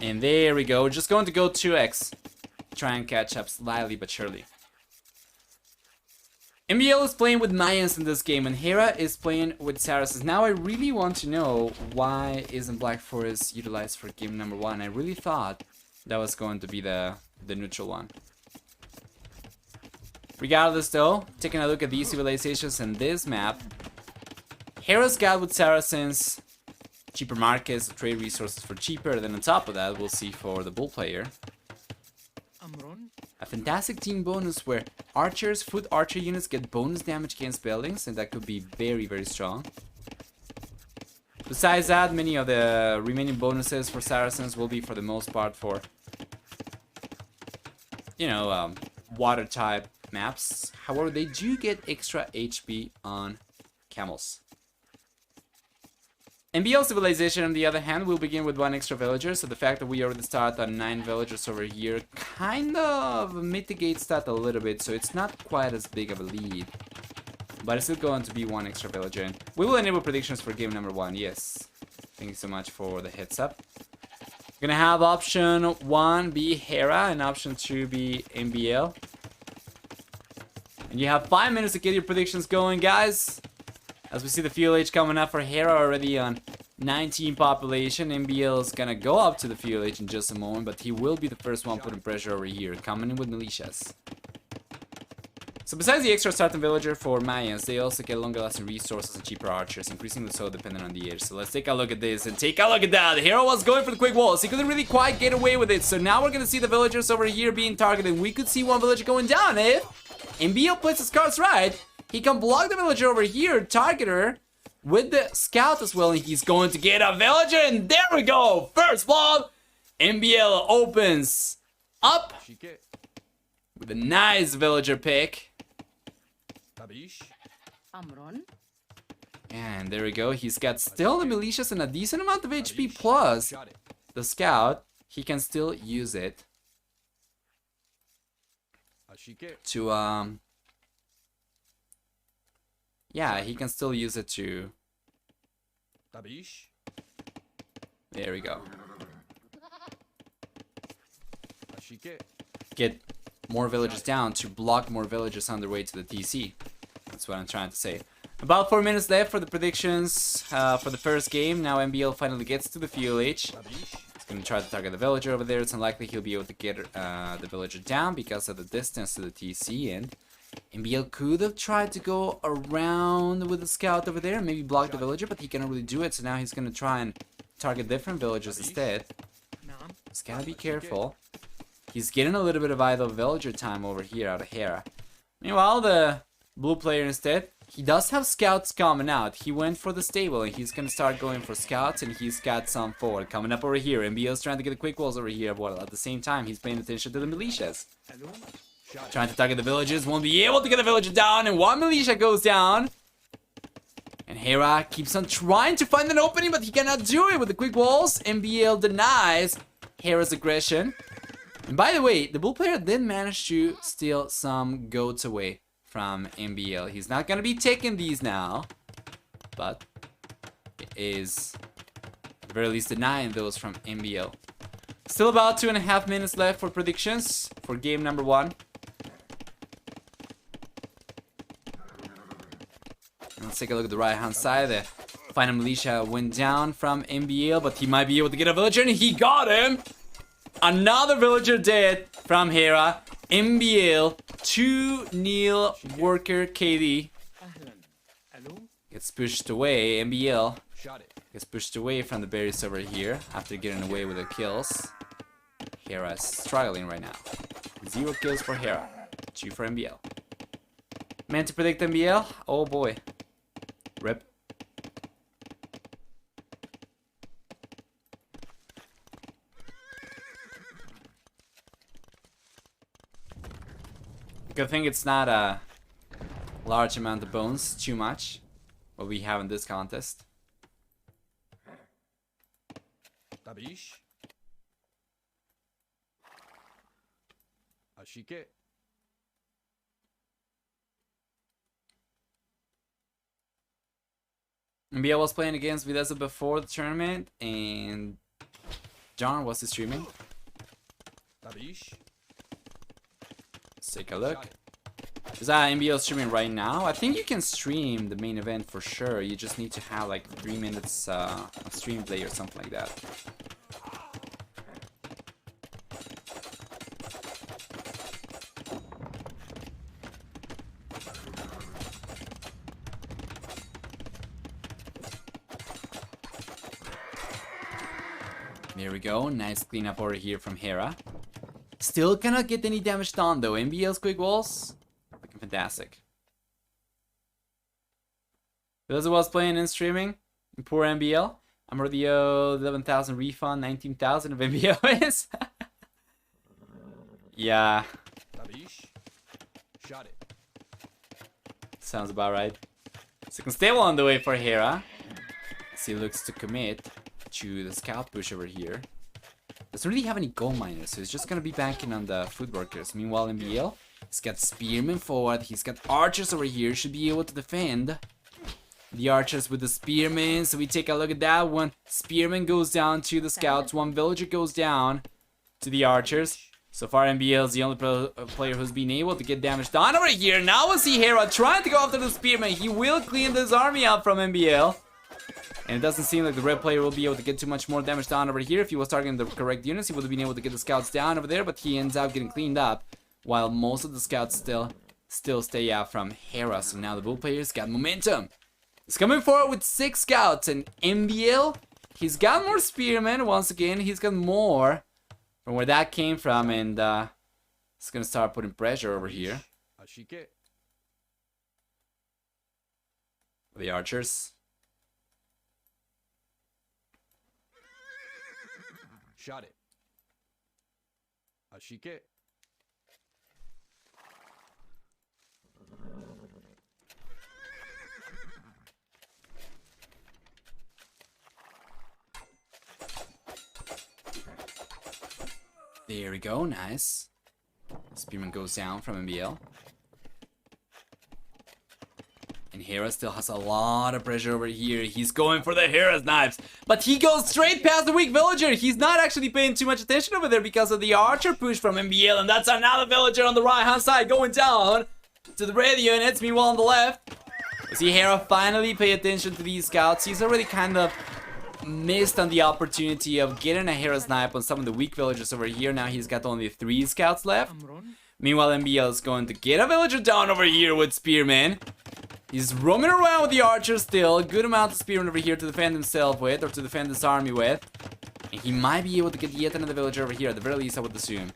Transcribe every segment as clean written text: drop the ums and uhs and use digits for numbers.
And there we go. Just going to go 2x. Try and catch up slightly but surely. MbL is playing with Mayans in this game, and Hera is playing with Saracens. Now I really want to know why isn't Black Forest utilized for game number 1. I really thought that was going to be the neutral one. Regardless though, taking a look at these civilizations and this map, Hera's got with Saracens cheaper markets, trade resources for cheaper, then on top of that we'll see for the bull player a fantastic team bonus where archers, foot archer units get bonus damage against buildings, and that could be very, very strong. Besides that, many of the remaining bonuses for Saracens will be for the most part for, you know, water type maps. However, they do get extra HP on camels. MbL civilization, on the other hand, will begin with 1 extra villager, so the fact that we already start on 9 villagers over here kind of mitigates that a little bit, so it's not quite as big of a lead. But it's still going to be 1 extra villager. And we will enable predictions for game number 1, yes. Thank you so much for the heads up. We're gonna have option 1 be Hera and option 2 be MbL. And you have 5 minutes to get your predictions going, guys. As we see the fuel age coming up for Hera already on 19 population. MbL is gonna go up to the fuel age in just a moment, but he will be the first one putting pressure over here, coming in with militias. So besides the extra starting villager for Mayans, they also get longer lasting resources and cheaper archers, increasingly so depending on the age. So let's take a look at this and take a look at that. Hera was going for the quick walls. He couldn't really quite get away with it. So now we're gonna see the villagers over here being targeted. We could see one villager going down if MbL plays his cards right. He can block the villager over here, target her with the scout as well, and he's going to get a villager, and there we go! First blood! MbL opens up with a nice villager pick. And there we go, he's got still the militias and a decent amount of HP plus the scout. He can still use it to yeah, he can still use it to... There we go. Get more villagers down to block more villagers on their way to the TC. That's what I'm trying to say. About 4 minutes left for the predictions for the first game. Now MbL finally gets to the fuel age. He's going to try to target the villager over there. It's unlikely he'll be able to get the villager down because of the distance to the TC, and MbL could have tried to go around with the scout over there and maybe block the villager, but he cannot really do it, so now he's gonna try and target different villagers instead. He's gotta be careful. He's getting a little bit of idle villager time over here out of Hera. Meanwhile, the blue player instead, he does have scouts coming out. He went for the stable and he's gonna start going for scouts, and he's got some forward coming up over here. MbL's trying to get the quick walls over here, while at the same time he's paying attention to the militias. Trying to target the villages, won't be able to get the villager down, and one militia goes down. And Hera keeps on trying to find an opening, but he cannot do it with the quick walls. MbL denies Hera's aggression. And by the way, the bull player did manage to steal some goats away from MbL. He's not gonna be taking these now, but is at the very least denying those from MbL. Still about 2.5 minutes left for predictions for game number 1. Let's take a look at the right hand side. The final militia went down from MbL, but he might be able to get a villager, and he got him! Another villager dead from Hera. MbL 2-0 worker KD gets pushed away. MbL gets pushed away from the berries over here after getting away with the kills. Hera is struggling right now. 0 kills for Hera, 2 for MbL. Meant to predict MbL? Oh boy. Rip. Good thing it's not a large amount of bones, too much, what we have in this contest. MbL was playing against Videsa before the tournament, and John, what's he streaming? Let's take a look. Is that MbL streaming right now? I think you can stream the main event for sure. You just need to have like 3 minutes of stream play or something like that. There we go. Nice cleanup over here from Hera. Still cannot get any damage done though. MbL's quick walls looking fantastic. For those who was playing and streaming, poor MbL. I'm already owed 11,000 refund, 19,000 of MbL is. Yeah. Sounds about right. Second stable on the way for Hera. As he looks to commit to the scout push over here. Doesn't really have any gold miners, so he's just gonna be banking on the food workers. Meanwhile, MbL, he's got spearmen forward, he's got archers over here, should be able to defend the archers with the spearmen. So we take a look at that one. Spearman goes down to the scouts, one villager goes down to the archers. So far, MbL is the only player who's been able to get damage done over here. Now we see Hera trying to go after the spearman. He will clean this army out from MbL. And it doesn't seem like the red player will be able to get too much more damage down over here. If he was targeting the correct units, he would have been able to get the scouts down over there, but he ends up getting cleaned up, while most of the scouts still stay out from Hera. So now the bull player's got momentum. He's coming forward with 6 scouts, and MbL, he's got more spearmen. Once again, he's got more from where that came from, and he's gonna start putting pressure over here. The archers. Shot it. Ashike. There we go, nice. Spearman goes down from MbL. And Hera still has a lot of pressure over here. He's going for the Hera's knives. But he goes straight past the weak villager. He's not actually paying too much attention over there because of the archer push from MbL. And that's another villager on the right hand side going down to the red units. Meanwhile on the left, we see Hera finally pay attention to these scouts. He's already kind of missed on the opportunity of getting a Hera's knife on some of the weak villagers over here. Now he's got only 3 scouts left. Meanwhile MbL is going to get a villager down over here with spearmen. He's roaming around with the archers still. A good amount of spearmen over here to defend himself with, or to defend his army with. And he might be able to get yet another villager over here, at the very least I would assume.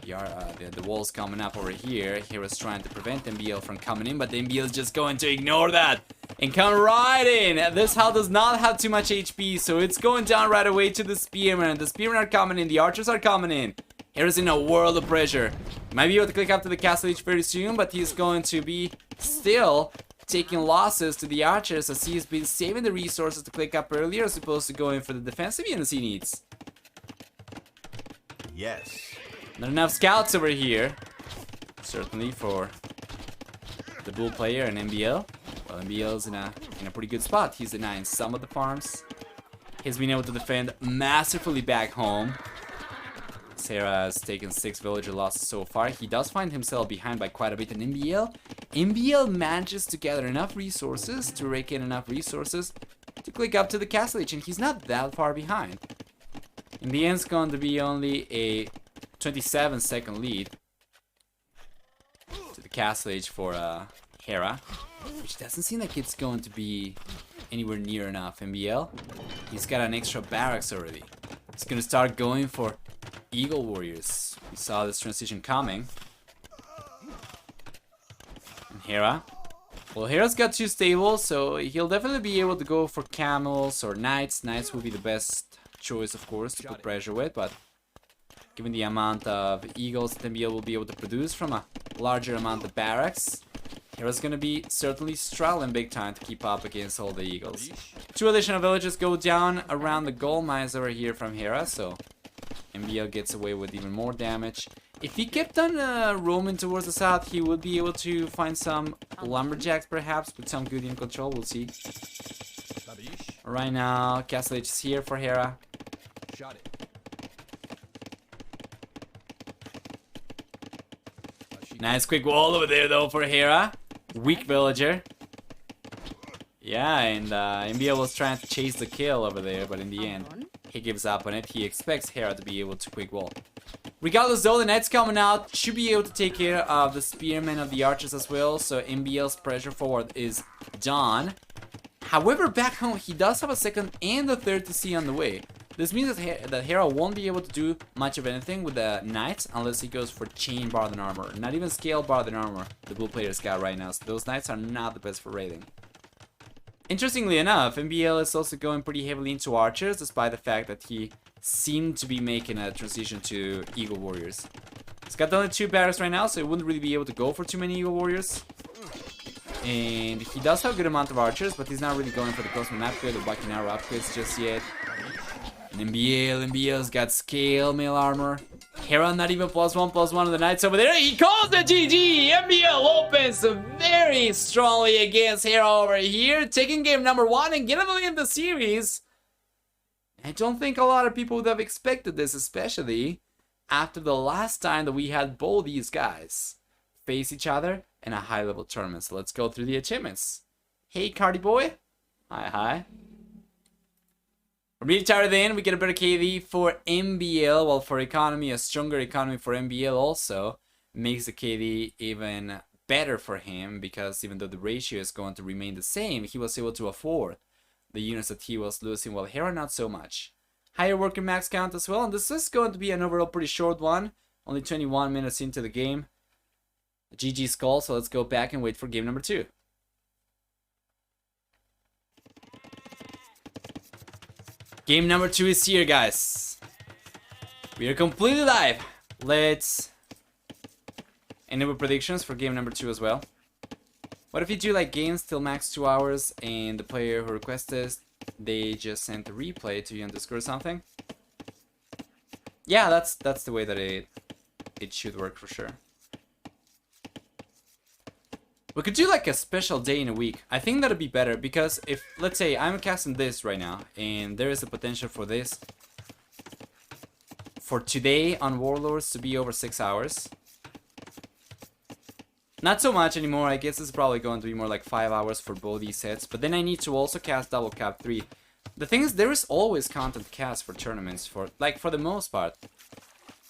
The wall's coming up over here. Hera's trying to prevent MbL from coming in, but the MbL is just going to ignore that and come right in. This house does not have too much HP, so it's going down right away to the spearmen. The spearmen are coming in, the archers are coming in. Hera's in a world of pressure. Might be able to click up to the castle age very soon, but he's going to be still taking losses to the archers, as he's been saving the resources to click up earlier as opposed to going for the defensive units he needs. Yes. Not enough scouts over here, certainly for the bull player and MbL. Well, MbL's in a pretty good spot. He's denying some of the farms. He's been able to defend masterfully back home. Hera has taken 6 villager losses so far. He does find himself behind by quite a bit in MbL manages to gather enough resources, to rake in enough resources to click up to the castle age, and he's not that far behind. In the end, it's going to be only a 27-second lead to the castle age for Hera, which doesn't seem like it's going to be anywhere near enough. MbL, he's got an extra barracks already. He's going to start going for Eagle Warriors. We saw this transition coming. And Hera. Well, Hera's got 2 stables, so he'll definitely be able to go for camels or knights. Knights will be the best choice, of course, to put pressure with, but given the amount of eagles that MbL will be able to produce from a larger amount of barracks, Hera's gonna be certainly struggling big time to keep up against all the eagles. 2 additional villages go down around the gold mines over here from Hera, so MbL gets away with even more damage. If he kept on roaming towards the south, he would be able to find some lumberjacks perhaps with some good unit control. We'll see. Right now, Castle Age is here for Hera. Nice quick wall over there though for Hera. Weak villager. Yeah, and MbL was trying to chase the kill over there, but in the end, he gives up on it. He expects Hera to be able to quick wall. Regardless though, the Knight's coming out. Should be able to take care of the Spearmen of the Archers as well. So MbL's pressure forward is done. However, back home, he does have a second and a third TC on the way. This means that Hera won't be able to do much of anything with the Knights unless he goes for Chain Barden Armor. Not even Scale Barden Armor the blue players got right now. So those Knights are not the best for raiding. Interestingly enough, MbL is also going pretty heavily into Archers, despite the fact that he seemed to be making a transition to Eagle Warriors. He's got only 2 barracks right now, so he wouldn't really be able to go for too many Eagle Warriors. And he does have a good amount of Archers, but he's not really going for the Cosmo upgrade or Bucking Arrow upgrades just yet. And MbL's got Scale Mail Armor. Hera not even +1/+1 on the Knights over there. He calls the GG! MbL opens very strongly against Hera over here, taking game number 1 and getting the lead in the series. I don't think a lot of people would have expected this, especially after the last time that we had both these guys face each other in a high-level tournament. So let's go through the achievements. Hey, Cardi Boy. Hi. For military then, we get a better KD for MbL, while for economy, a stronger economy for MbL also makes the KD even better for him, because even though the ratio is going to remain the same, he was able to afford the units that he was losing, while Hera not so much. Higher worker max count as well, and this is going to be an overall pretty short one, only 21 minutes into the game. GG Skull, so let's go back and wait for game number 2. Game number 2 is here, guys. We are completely live. Let's enable predictions for game number 2 as well. What if you do like games till max 2 hours and the player who requested, they just sent a replay to you on Discord or something? Yeah, that's the way that it should work for sure. We could do like a special day in a week. I think that'd be better, because if, let's say, I'm casting this right now, and there is a potential for this, for today on Warlords to be over 6 hours. Not so much anymore, I guess it's probably going to be more like 5 hours for both these sets, but then I need to also cast Double Cap 3. The thing is, there is always content cast for tournaments, for the most part.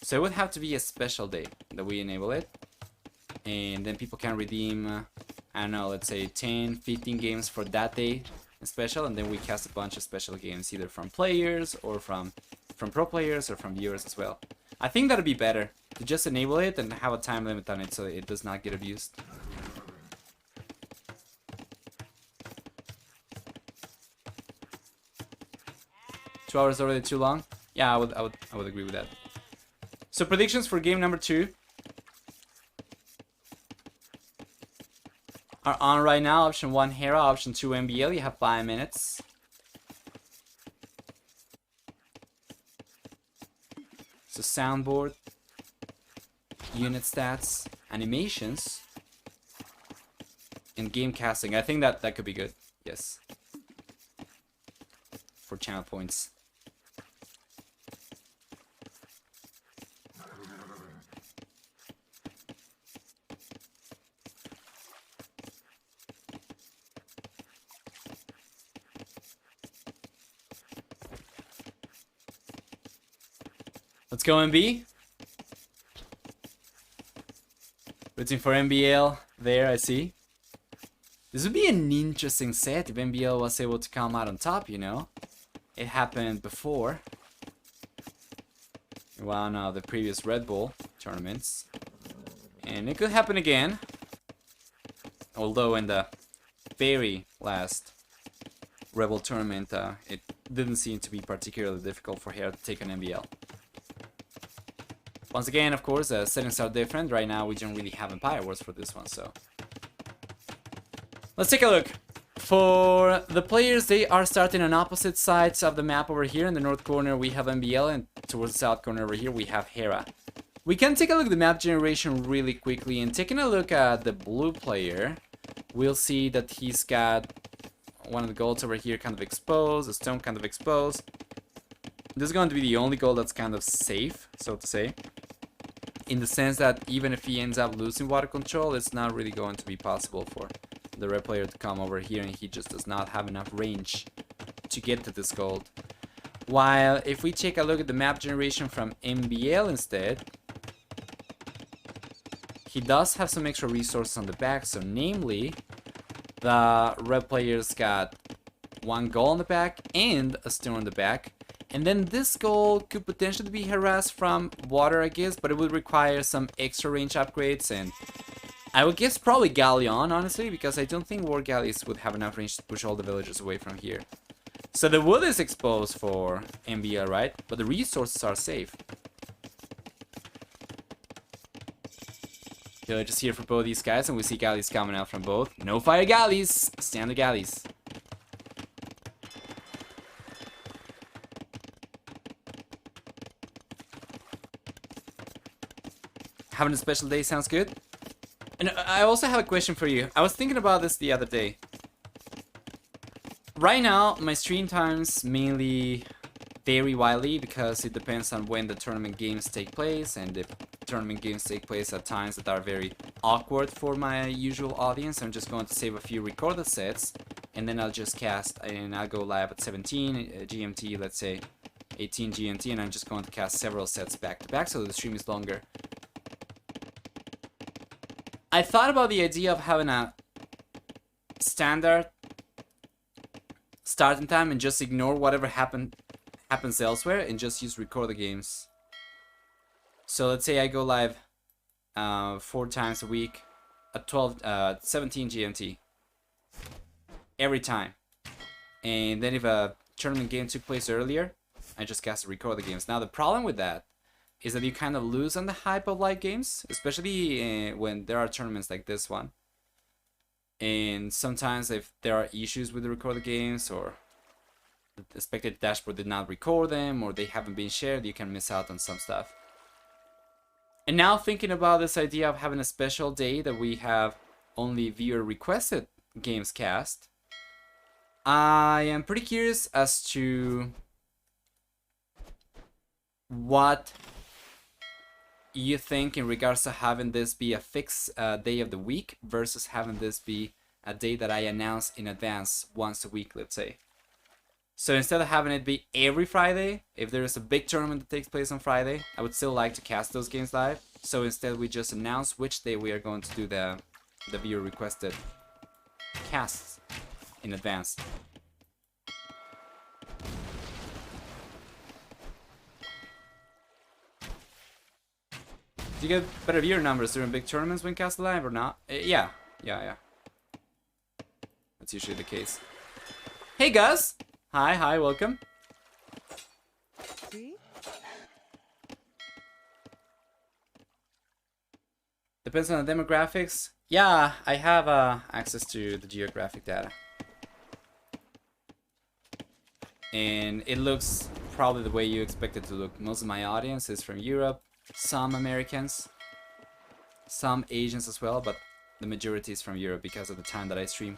So it would have to be a special day that we enable it. And then people can redeem, I don't know, let's say 10, 15 games for that day special, and then we cast a bunch of special games either from players or from pro players or from viewers as well. I think that'd be better to just enable it and have a time limit on it so it does not get abused. Two hours already too long? Yeah, I would agree with that. So predictions for game number 2 are on right now. Option 1 Hera, option 2 MbL. You have 5 minutes. So soundboard, unit stats, animations, and game casting. I think that could be good. Yes. For channel points. Let's go MB. Waiting for MbL there, I see. This would be an interesting set if MbL was able to come out on top, you know. It happened before. One of the previous Red Bull tournaments. And it could happen again. Although in the very last Rebel tournament, it didn't seem to be particularly difficult for Hera to take an MbL. Once again, of course, settings are different. Right now, we don't really have Empire Wars for this one, so... Let's take a look. For the players, they are starting on opposite sides of the map over here. In the north corner, we have MbL, and towards the south corner over here, we have Hera. We can take a look at the map generation really quickly, and taking a look at the blue player, we'll see that he's got one of the golds over here kind of exposed, the stone kind of exposed. This is going to be the only gold that's kind of safe, so to say. in the sense that even if he ends up losing water control, it's not really going to be possible for the red player to come over here, and he just does not have enough range to get to this gold. While if we take a look at the map generation from MbL instead, he does have some extra resources on the back. So namely, the red players got 1 goal on the back and a stone on the back. And then this goal could potentially be harassed from water, I guess, but it would require some extra range upgrades, and I would guess probably Galleon, honestly, because I don't think War Galleys would have enough range to push all the villagers away from here. So the wood is exposed for MbL, right? But the resources are safe. Villagers here for both these guys, and we see galleys coming out from both. No fire galleys! Stand the galleys. Having a special day sounds good. And I also have a question for you. I was thinking about this the other day. Right now, my stream times mainly vary widely because it depends on when the tournament games take place, and if tournament games take place at times that are very awkward for my usual audience, I'm just going to save a few recorded sets, and then I'll just cast, and I'll go live at 17 GMT, let's say 18 GMT, and I'm just going to cast several sets back to back so the stream is longer. I thought about the idea of having a standard starting time and just ignore whatever happens elsewhere and just use record the games. So let's say I go live 4 times a week at 17 GMT every time, and then if a tournament game took place earlier, I just cast to record the games. Now the problem with that is that you kind of lose on the hype of live games, especially when there are tournaments like this one. And sometimes if there are issues with the recorded games, or the spectator dashboard did not record them, or they haven't been shared, you can miss out on some stuff. And now thinking about this idea of having a special day that we have only viewer requested games cast, I am pretty curious as to what you think in regards to having this be a fixed day of the week versus having this be a day that I announce in advance once a week, let's say. So instead of having it be every Friday, if there is a big tournament that takes place on Friday, I would still like to cast those games live. So instead we just announce which day we are going to do the viewer requested casts in advance. Do you get better viewer numbers during big tournaments when cast live or not? Yeah. That's usually the case. Hey Gus! Hi, welcome. Depends on the demographics. Yeah, I have access to the geographic data. And it looks probably the way you expect it to look. Most of my audience is from Europe. Some Americans, some Asians as well, but the majority is from Europe because of the time that I stream.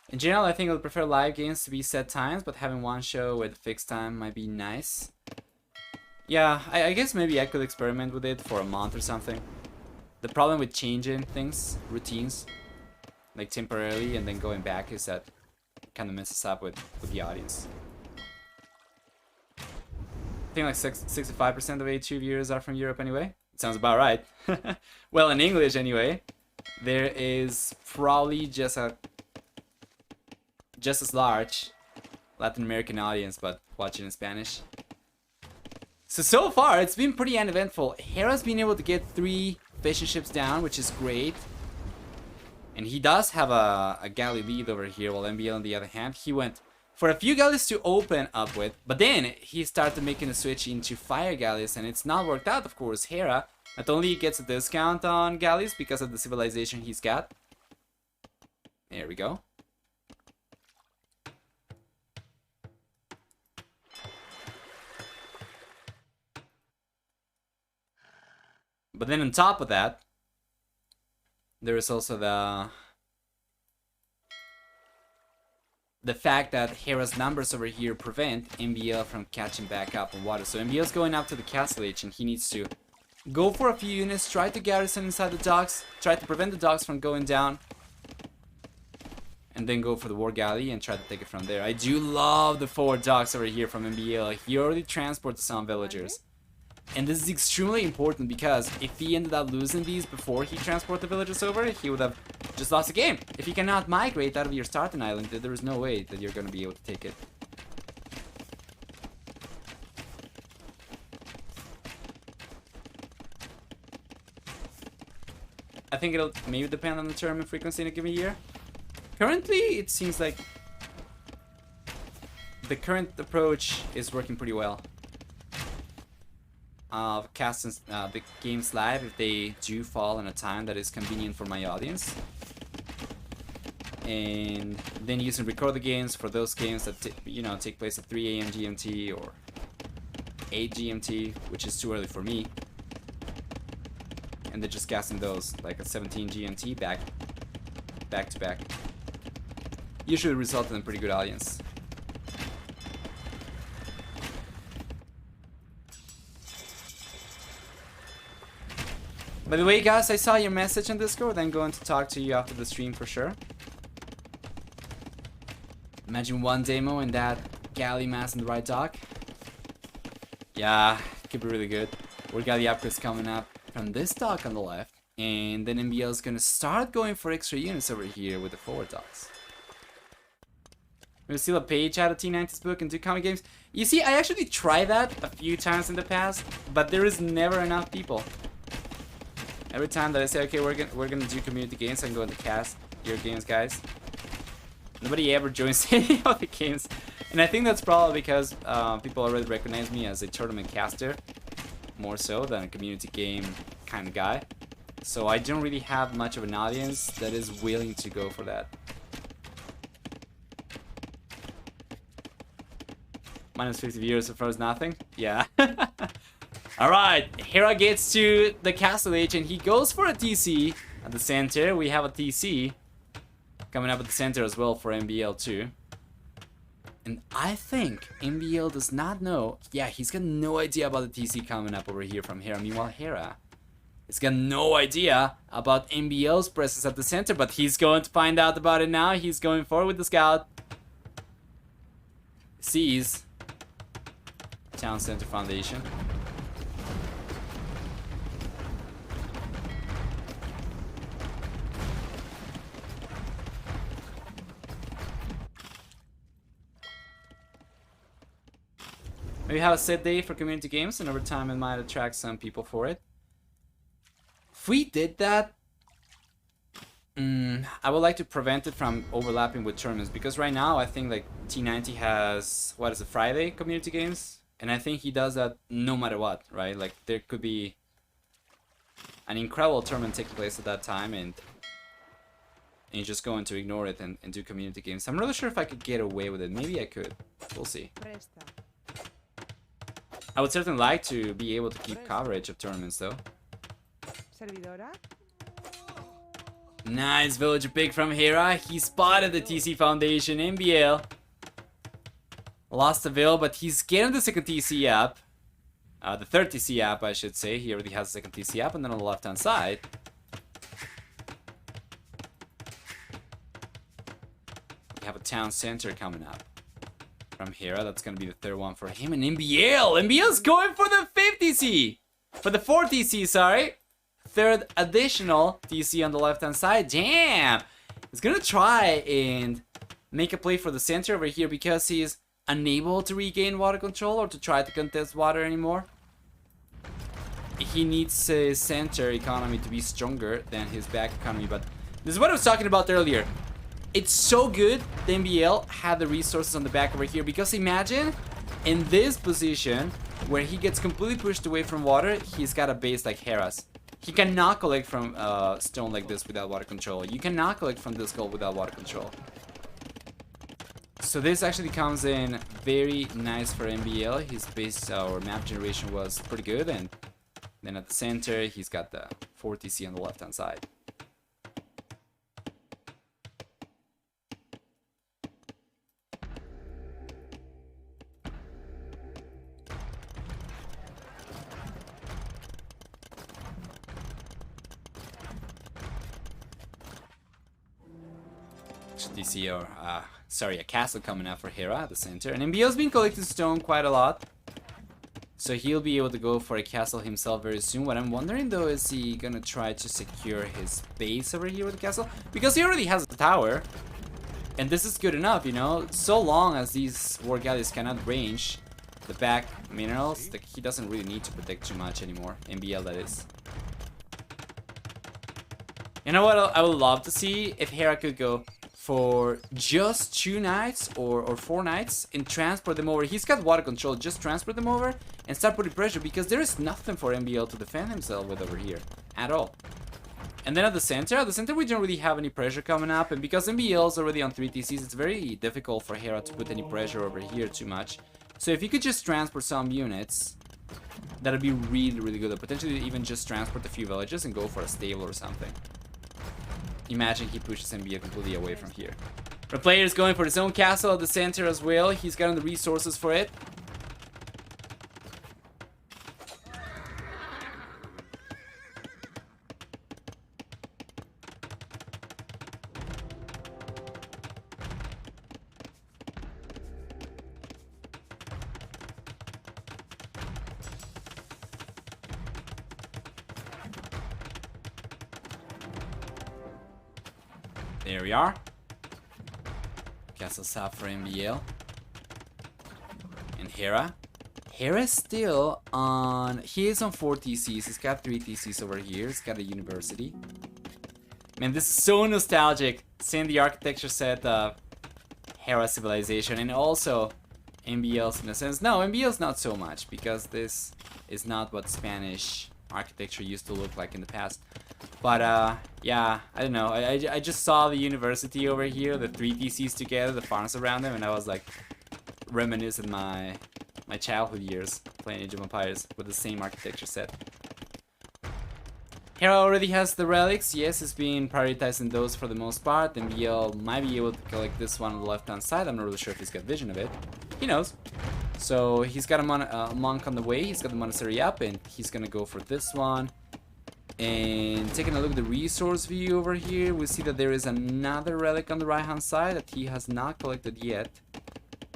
In general, I think I would prefer live games to be set times, but having one show with fixed time might be nice. Yeah, I guess maybe I could experiment with it for a month or something. The problem with changing things, routines, like temporarily and then going back, is that kind of messes up with the audience. I think like 65% of A2 viewers are from Europe anyway. It sounds about right. Well, in English anyway, there is probably just as large Latin American audience, but watching in Spanish. So far, it's been pretty uneventful. Hera's been able to get 3 fishing ships down, which is great. And he does have a galley lead over here, while MbL on the other hand, he went for a few galleys to open up with, but then he started making a switch into fire galleys, and it's not worked out, of course. Hera not only gets a discount on galleys because of the civilization he's got. There we go. But then on top of that, there is also the fact that Hera's numbers over here prevent MbL from catching back up on water. So MbL's going up to the Castle Age, and he needs to go for a few units, try to garrison inside the docks, try to prevent the docks from going down, and then go for the War Galley and try to take it from there. I do love the forward docks over here from MbL. He already transported some villagers. And this is extremely important because if he ended up losing these before he transported the villagers over, he would have just lost the game. If you cannot migrate out of your starting island, there is no way that you're going to be able to take it. I think it'll maybe depend on the tournament frequency in a given year. Currently, it seems like the current approach is working pretty well. Casting the games live if they do fall in a time that is convenient for my audience, and then using record the games for those games that take place at 3 a.m. GMT or 8 GMT, which is too early for me, and then just casting those like at 17 GMT back to back. Usually result in a pretty good audience. By the way, guys, I saw your message on Discord. I'm going to talk to you after the stream for sure. Imagine one demo and that galley mass in the right dock. Yeah, could be really good. War Galley upgrades coming up from this dock on the left. And then MbL is going to start going for extra units over here with the forward docks. We're gonna steal a page out of T90's book and do comic games. You see, I actually tried that a few times in the past, but there is never enough people. Every time that I say, okay, we're gonna do community games, I'm going to cast your games, guys. Nobody ever joins any of the games, and I think that's probably because people already recognize me as a tournament caster, more so than a community game kind of guy. So I don't really have much of an audience that is willing to go for that. Minus 50 viewers so far is nothing. Yeah. Alright, Hera gets to the Castle Age and he goes for a TC at the center. We have a TC coming up at the center as well for MbL too. And I think MbL does not know. Yeah, he's got no idea about the TC coming up over here from Hera. Meanwhile, Hera has got no idea about MbL's presence at the center, but he's going to find out about it now. He's going forward with the scout. Sees Town Center Foundation. Maybe have a set day for community games, and over time it might attract some people for it. If we did that, I would like to prevent it from overlapping with tournaments, because right now I think like T90 has, what is it, Friday community games? And I think he does that no matter what, right? Like there could be an incredible tournament taking place at that time, and you're just going to ignore it and do community games. I'm not really sure if I could get away with it. Maybe I could. We'll see. I would certainly like to be able to keep coverage of tournaments though. Nice villager pick from Hera. He spotted the TC Foundation. MbL lost the Ville, but he's getting the second TC up. The third TC up, I should say. He already has the second TC up, and then on the left-hand side, we have a town center coming up from Hera. That's going to be the third one for him. And MbL! MbL's going for the 5th TC! For the 4th TC, sorry. Third additional TC on the left-hand side. Damn! He's going to try and make a play for the center over here because he's unable to regain water control or to try to contest water anymore. He needs his center economy to be stronger than his back economy, but this is what I was talking about earlier. It's so good that MbL had the resources on the back over here, because imagine in this position where he gets completely pushed away from water, he's got a base like Hera's. He cannot collect from stone like this without water control. You cannot collect from this gold without water control. So this actually comes in very nice for MbL. His base or map generation was pretty good, and then at the center he's got the 4 TC on the left hand side. extra TC or sorry, a castle coming out for Hera at the center. And MbL's been collecting stone quite a lot, so he'll be able to go for a castle himself very soon. What I'm wondering though is he gonna try to secure his base over here with the castle, because he already has a tower, and this is good enough, you know. So long as these war galleys cannot range the back minerals, like, he doesn't really need to protect too much anymore. MbL, that is. You know what I would love to see? If Hera could go for just 2 knights or 4 knights and transport them over. He's got water control, just transport them over and start putting pressure, because there is nothing for MbL to defend himself with over here at all. And then at the center we don't really have any pressure coming up, and because MbL is already on 3 TCs, it's very difficult for Hera to put any pressure over here too much. So if you could just transport some units, that'd be really, really good. Or potentially even just transport a few villages and go for a stable or something. Imagine he pushes MbL completely away from here. The player is going for his own castle at the center as well. He's gotten the resources for it. There we are. Castle south for MbL. And Hera. Hera's still on... He is on 4 TCs. He's got 3 TCs over here. He's got a university. Man, this is so nostalgic. Seeing the architecture set of Hera civilization. And also MbL's in a sense. No, MbL's not so much, because this is not what Spanish architecture used to look like in the past. But yeah, I don't know. I just saw the university over here, the 3 TCs together, the farms around them, and I was like reminiscing my childhood years playing Age of Empires with the same architecture set. Hera already has the relics. Yes, he's been prioritizing those for the most part. MbL might be able to collect this one on the left-hand side. I'm not really sure if he's got vision of it. He knows. So he's got a monk on the way. He's got the monastery up, and he's gonna go for this one. And taking a look at the resource view over here, we see that there is another relic on the right hand side that he has not collected yet,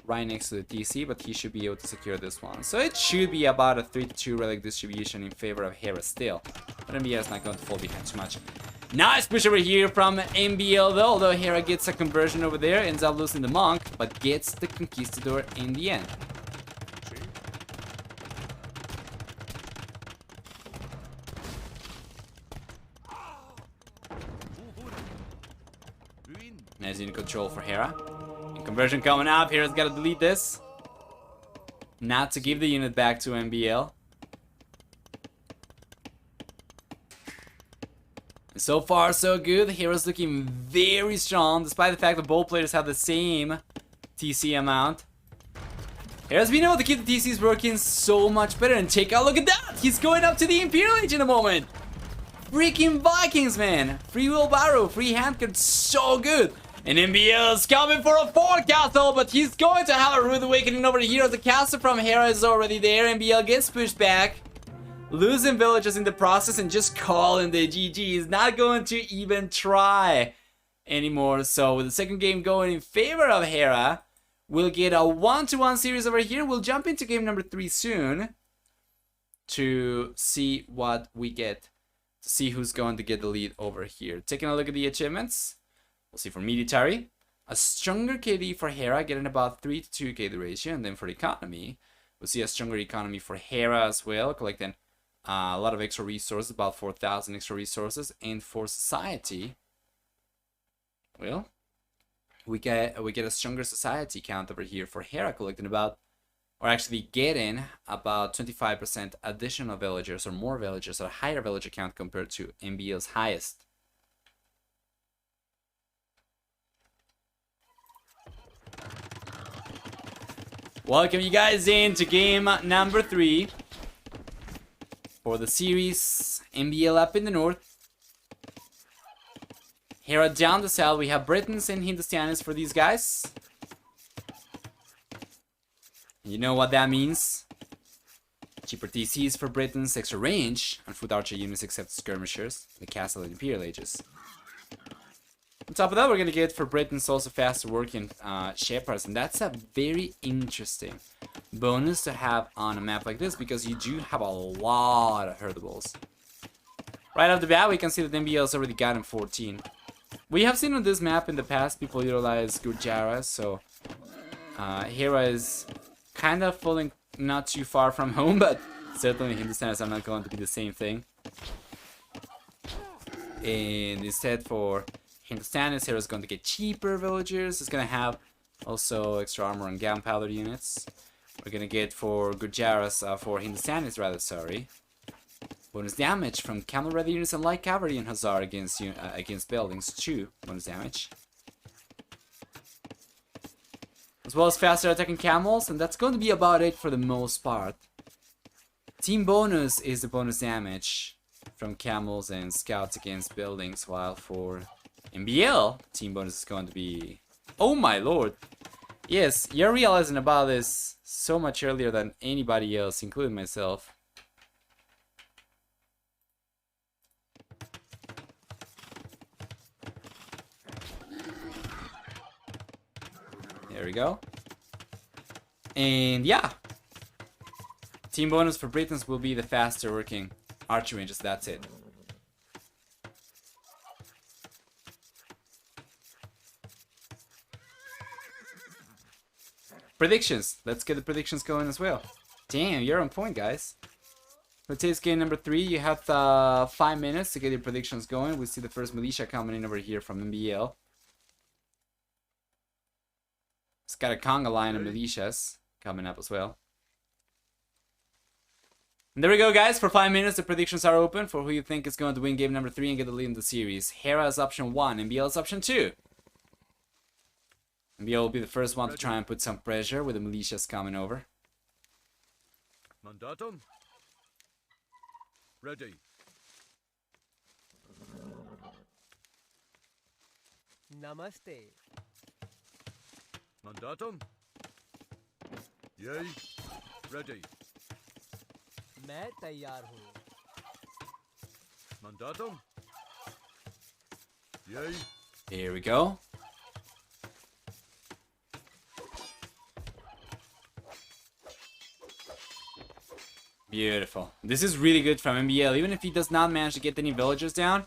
right next to the TC, but he should be able to secure this one. So it should be about a 3-2 relic distribution in favor of Hera still, but MbL is not going to fall behind too much. Nice push over here from MbL though, although Hera gets a conversion over there, ends up losing the monk, but gets the conquistador in the end. Nice unit control for Hera. And conversion coming up. Hera's got to delete this. Not to give the unit back to MbL. And so far, so good. Hera's looking very strong, despite the fact that both players have the same TC amount. Hera's been able to keep the TCs working so much better. And take a look at that! He's going up to the Imperial Age in a moment! Freaking Vikings, man! Free wheelbarrow, free handcart, so good! And MbL's coming for a 4th castle, but he's going to have a rude awakening over here. The castle from Hera is already there. MbL gets pushed back, losing villages in the process, and just calling the GG. He's not going to even try anymore. So with the second game going in favor of Hera, we'll get a 1-1 series over here. We'll jump into game number 3 soon to see what we get, to see who's going to get the lead over here. Taking a look at the achievements. We'll see for military, a stronger KD for Hera, getting about 3-2 KD ratio, and then for economy, we'll see a stronger economy for Hera as well, collecting a lot of extra resources, about 4,000 extra resources, and for society, well, we get a stronger society count over here for Hera, collecting about, or actually getting about 25% additional villagers or more villagers, or a higher villager count compared to MbL's highest. Welcome you guys into game number 3 for the series. MbL up in the north, Hera down the south. We have Britons and Hindustanis for these guys. You know what that means. Cheaper TCs for Britons, extra range on foot archer units except skirmishers, the castle and Imperial Ages. On top of that, we're gonna get for Britain's also faster working shepherds, and that's a very interesting bonus to have on a map like this because you do have a lot of herdables. Right off the bat, we can see that MbL's already gotten 14. We have seen on this map in the past people utilize Gurjaras, so Hera is kind of falling not too far from home, but certainly Hindustanis are not going to be the same thing. And instead for Hindustanis, Hera is going to get cheaper villagers. It's going to have also extra armor and gunpowder units. We're going to get for Gurjaras, for Hindustanis rather, sorry. Bonus damage from camel ready units and light cavalry and Hussar against buildings, 2 bonus damage. As well as faster attacking camels, and that's going to be about it for the most part. Team bonus is the bonus damage from camels and scouts against buildings, while for MbL, team bonus is going to be... Oh my lord! Yes, you're realizing about this so much earlier than anybody else, including myself. There we go. And yeah. Team bonus for Britons will be the faster working archery ranges, that's it. Predictions. Let's get the predictions going as well. Damn, you're on point, guys. For today's game number 3, you have 5 minutes to get your predictions going. We see the first militia coming in over here from MbL. It's got a conga line of militias coming up as well. And there we go, guys. For 5 minutes, the predictions are open for who you think is going to win game number 3 and get the lead in the series. Hera is option 1, MbL is option 2. MbL will be the first one to try and put some pressure with the militias coming over. Mandatum. Ready. Namaste. Mandatum. Yay. Ready. मैं तैयार हूँ. Mandatum. Yay. Here we go. Beautiful. This is really good from MbL. Even if he does not manage to get any villagers down,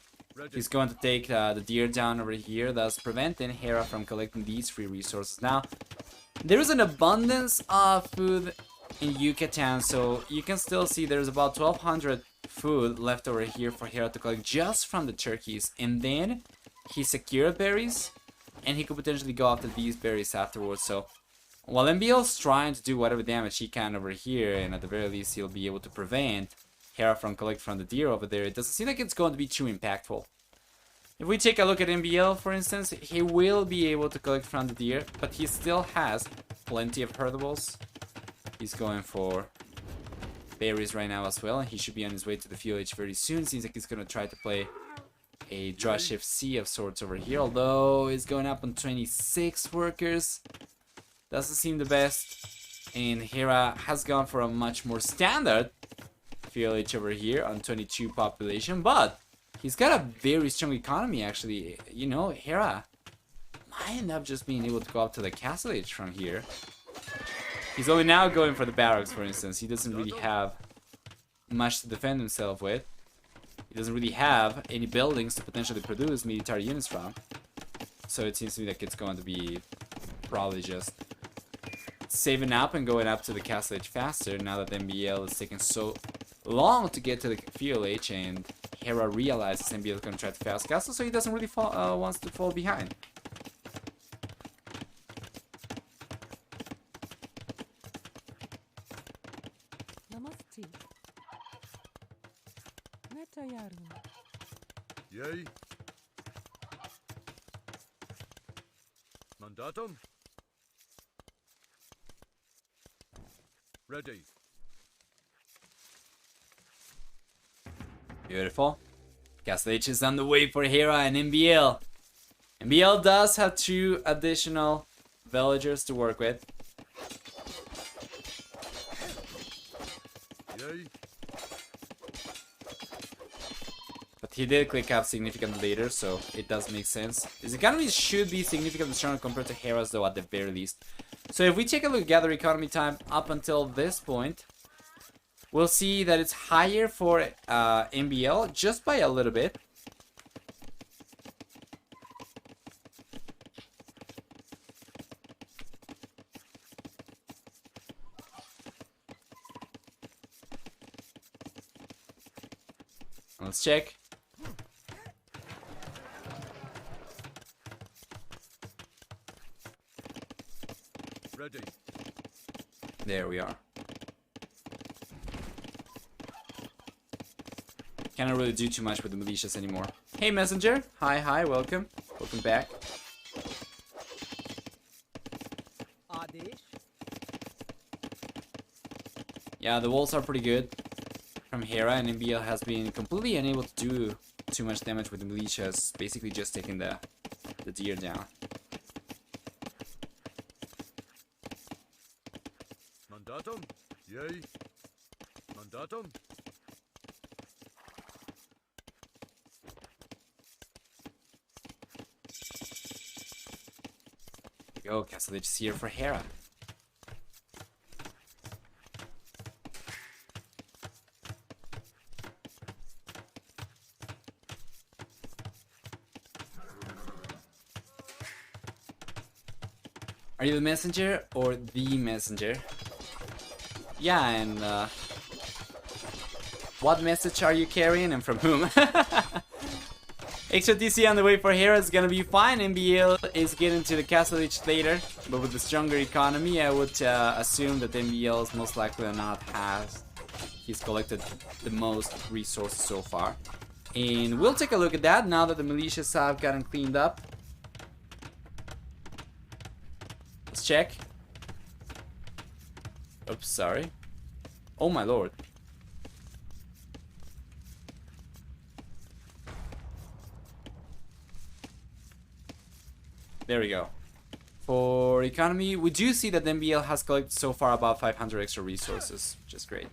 he's going to take the deer down over here, thus preventing Hera from collecting these free resources. Now, there is an abundance of food in Yucatan, so you can still see there's about 1200 food left over here for Hera to collect just from the turkeys. And then he secured berries, and he could potentially go after these berries afterwards. So while MbL's trying to do whatever damage he can over here, and at the very least he'll be able to prevent Hera from collecting from the deer over there, it doesn't seem like it's going to be too impactful. If we take a look at MbL, for instance, he will be able to collect from the deer, but he still has plenty of herdables. He's going for berries right now as well, and he should be on his way to the FUH very soon. Seems like he's going to try to play a draw shift C of sorts over here, although it's going up on 26 workers. Doesn't seem the best, and Hera has gone for a much more standard FUH over here on 22 population, but he's got a very strong economy actually. You know, Hera might end up just being able to go up to the castle age from here. He's only now going for the barracks, for instance. He doesn't really have much to defend himself with. He doesn't really have any buildings to potentially produce military units from. So it seems to me like it's going to be probably just saving up and going up to the castle age faster now that MbL is taking so long to get to the FUH, and Hera realizes MbL is going to try to fast castle, so he doesn't really wants to fall behind. Namaste. मैं तैयार हूँ. Yay. Mandatum. Ready. Beautiful. Castle H is on the way for Hera and MbL. MbL does have 2 additional villagers to work with. Yay. But he did click up significantly later, so it does make sense. His economy should be significantly stronger compared to Hera's, though, at the very least. So if we take a look at gather economy time up until this point, we'll see that it's higher for MbL just by a little bit. Let's check. Ready. There we are. Cannot really do too much with the militias anymore. Hey, Messenger. Hi, welcome. Welcome back. Adesh Yeah, the walls are pretty good from Hera, and MbL has been completely unable to do too much damage with the militias, basically just taking the deer down. Mandatum. Yay. Mandatum. There we go, Castle Age is here for Hera. Are you the messenger or the messenger? Yeah, and what message are you carrying and from whom? Extra DC on the way for Hera is gonna be fine. MbL is getting to the Castle Age later, but with the stronger economy, I would assume that MbL is most likely or not he's collected the most resources so far. And we'll take a look at that now that the militias have gotten cleaned up. Let's check. Oops, sorry. Oh my lord. There we go. For economy, we do see that MbL has collected so far about 500 extra resources, which is great.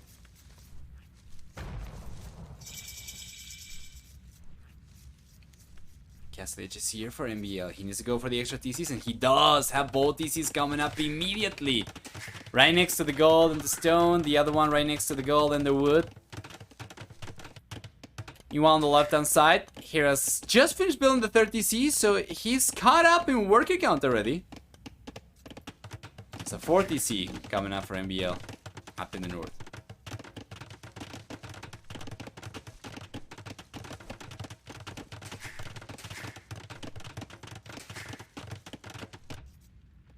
Castle Age is here for MbL. He needs to go for the extra TCs, and he does have both TCs coming up immediately. Right next to the gold and the stone, the other one right next to the gold and the wood. Meanwhile, on the left-hand side, Hera's just finished building the 30 TC, so he's caught up in work account already. It's a 40 TC coming up for MbL up in the north.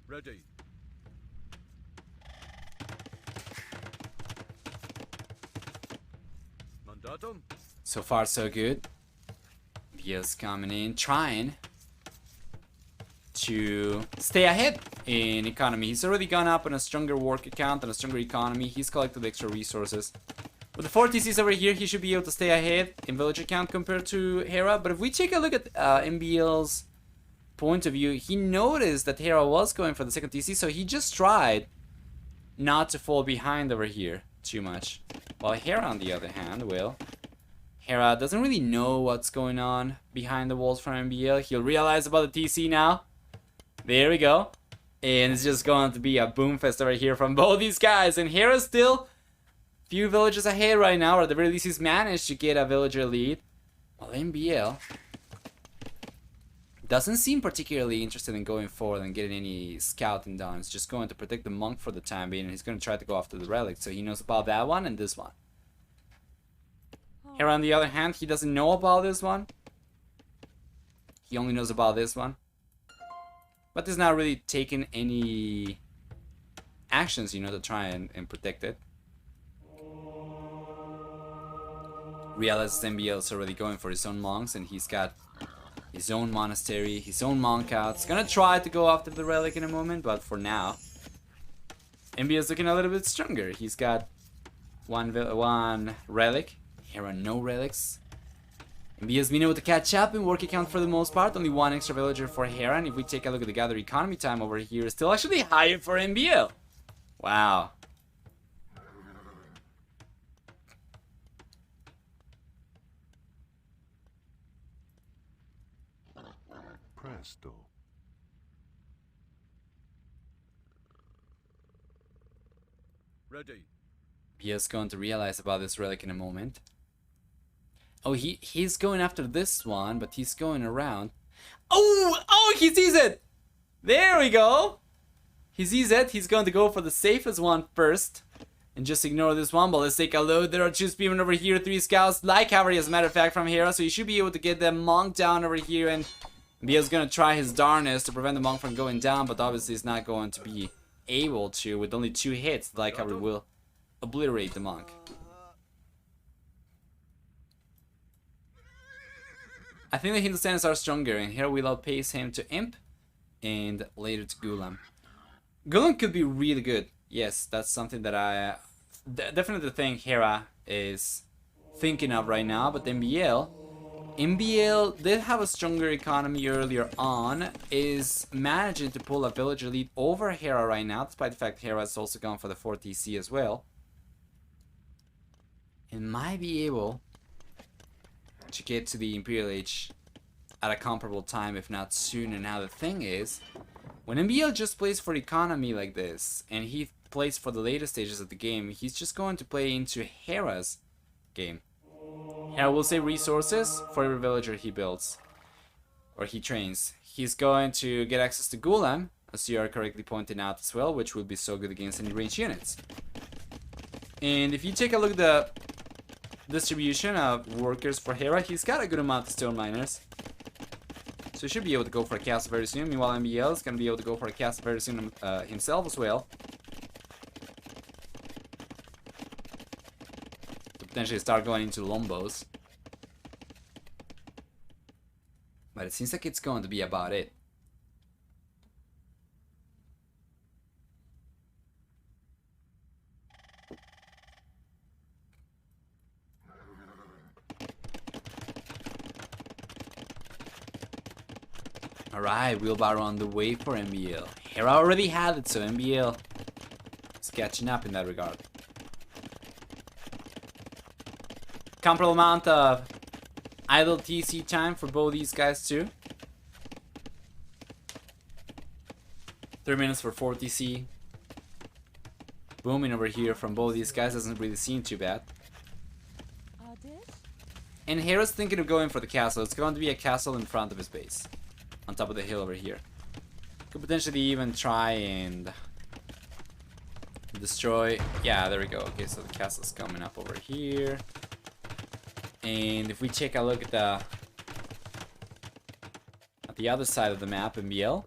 Ready. Mandatum. So far, so good. MbL's coming in, trying to stay ahead in economy. He's already gone up on a stronger work account and a stronger economy. He's collected extra resources. With the 4 TCs over here, he should be able to stay ahead in villager count compared to Hera. But if we take a look at MbL's point of view, he noticed that Hera was going for the second TC, so he just tried not to fall behind over here too much. While Hera, on the other hand, Hera doesn't really know what's going on behind the walls from MbL. He'll realize about the TC now. There we go. And it's just going to be a boom fest over here from both these guys. And Hera's still a few villages ahead right now, or at the very least he's managed to get a villager lead. While MbL doesn't seem particularly interested in going forward and getting any scouting done. He's just going to protect the monk for the time being, and he's going to try to go after the relic. So he knows about that one and this one. Hera, on the other hand, he doesn't know about this one. He only knows about this one. But he's not really taking any actions, you know, to try and protect it. Realizes MbL is already going for his own monks, and he's got his own monastery, his own monk out. He's gonna try to go after the relic in a moment, but for now, MbL is looking a little bit stronger. He's got one relic. Hera, no relics. MbL has been able to catch up in work account for the most part. Only one extra villager for Hera. And if we take a look at the gather economy time over here, it's still actually higher for MbL. Wow. presto. Ready. He is going to realize about this relic in a moment. Oh, he's going after this one, but he's going around. Oh, he sees it! There we go! He sees it. He's going to go for the safest one first. And just ignore this one, but let's take a look. There are 2 spearmen over here, 3 scouts, like cavalry as a matter of fact from Hera, so you should be able to get the monk down over here, and MbL's gonna try his darnest to prevent the monk from going down, but obviously he's not going to be able to. With only 2 hits, the like cavalry will obliterate the monk. I think the Hindustanis are stronger, and Hera will outpace him to Imp, and later to Gulam. Gulam could be really good. Yes, that's something that I definitely think Hera is thinking of right now. But MbL did have a stronger economy earlier on, is managing to pull a villager lead over Hera right now, despite the fact Hera has also gone for the 4 TC as well. And might be able to get to the Imperial Age at a comparable time, if not sooner. Now the thing is, when MbL just plays for economy like this, and he plays for the later stages of the game, he's just going to play into Hera's game. Hera will save resources for every villager he builds, or he trains. He's going to get access to Gulam, as you are correctly pointing out as well, which will be so good against any ranged units. And if you take a look at the distribution of workers for Hera, he's got a good amount of stone miners. So he should be able to go for a castle very soon. Meanwhile, MbL is going to be able to go for a castle very soon himself as well. To potentially start going into Lombos. But it seems like it's going to be about it. Alright, wheelbarrow on the way for MbL. Hera already had it, so MbL is catching up in that regard. Comparable amount of idle TC time for both these guys too. 3 minutes for 4 TC. Booming over here from both these guys doesn't really seem too bad. And Hera's thinking of going for the castle. It's going to be a castle in front of his base, on top of the hill over here. Could potentially even try and destroy. Yeah, there we go. Okay, so the castle's coming up over here. And if we take a look at the other side of the map, MbL,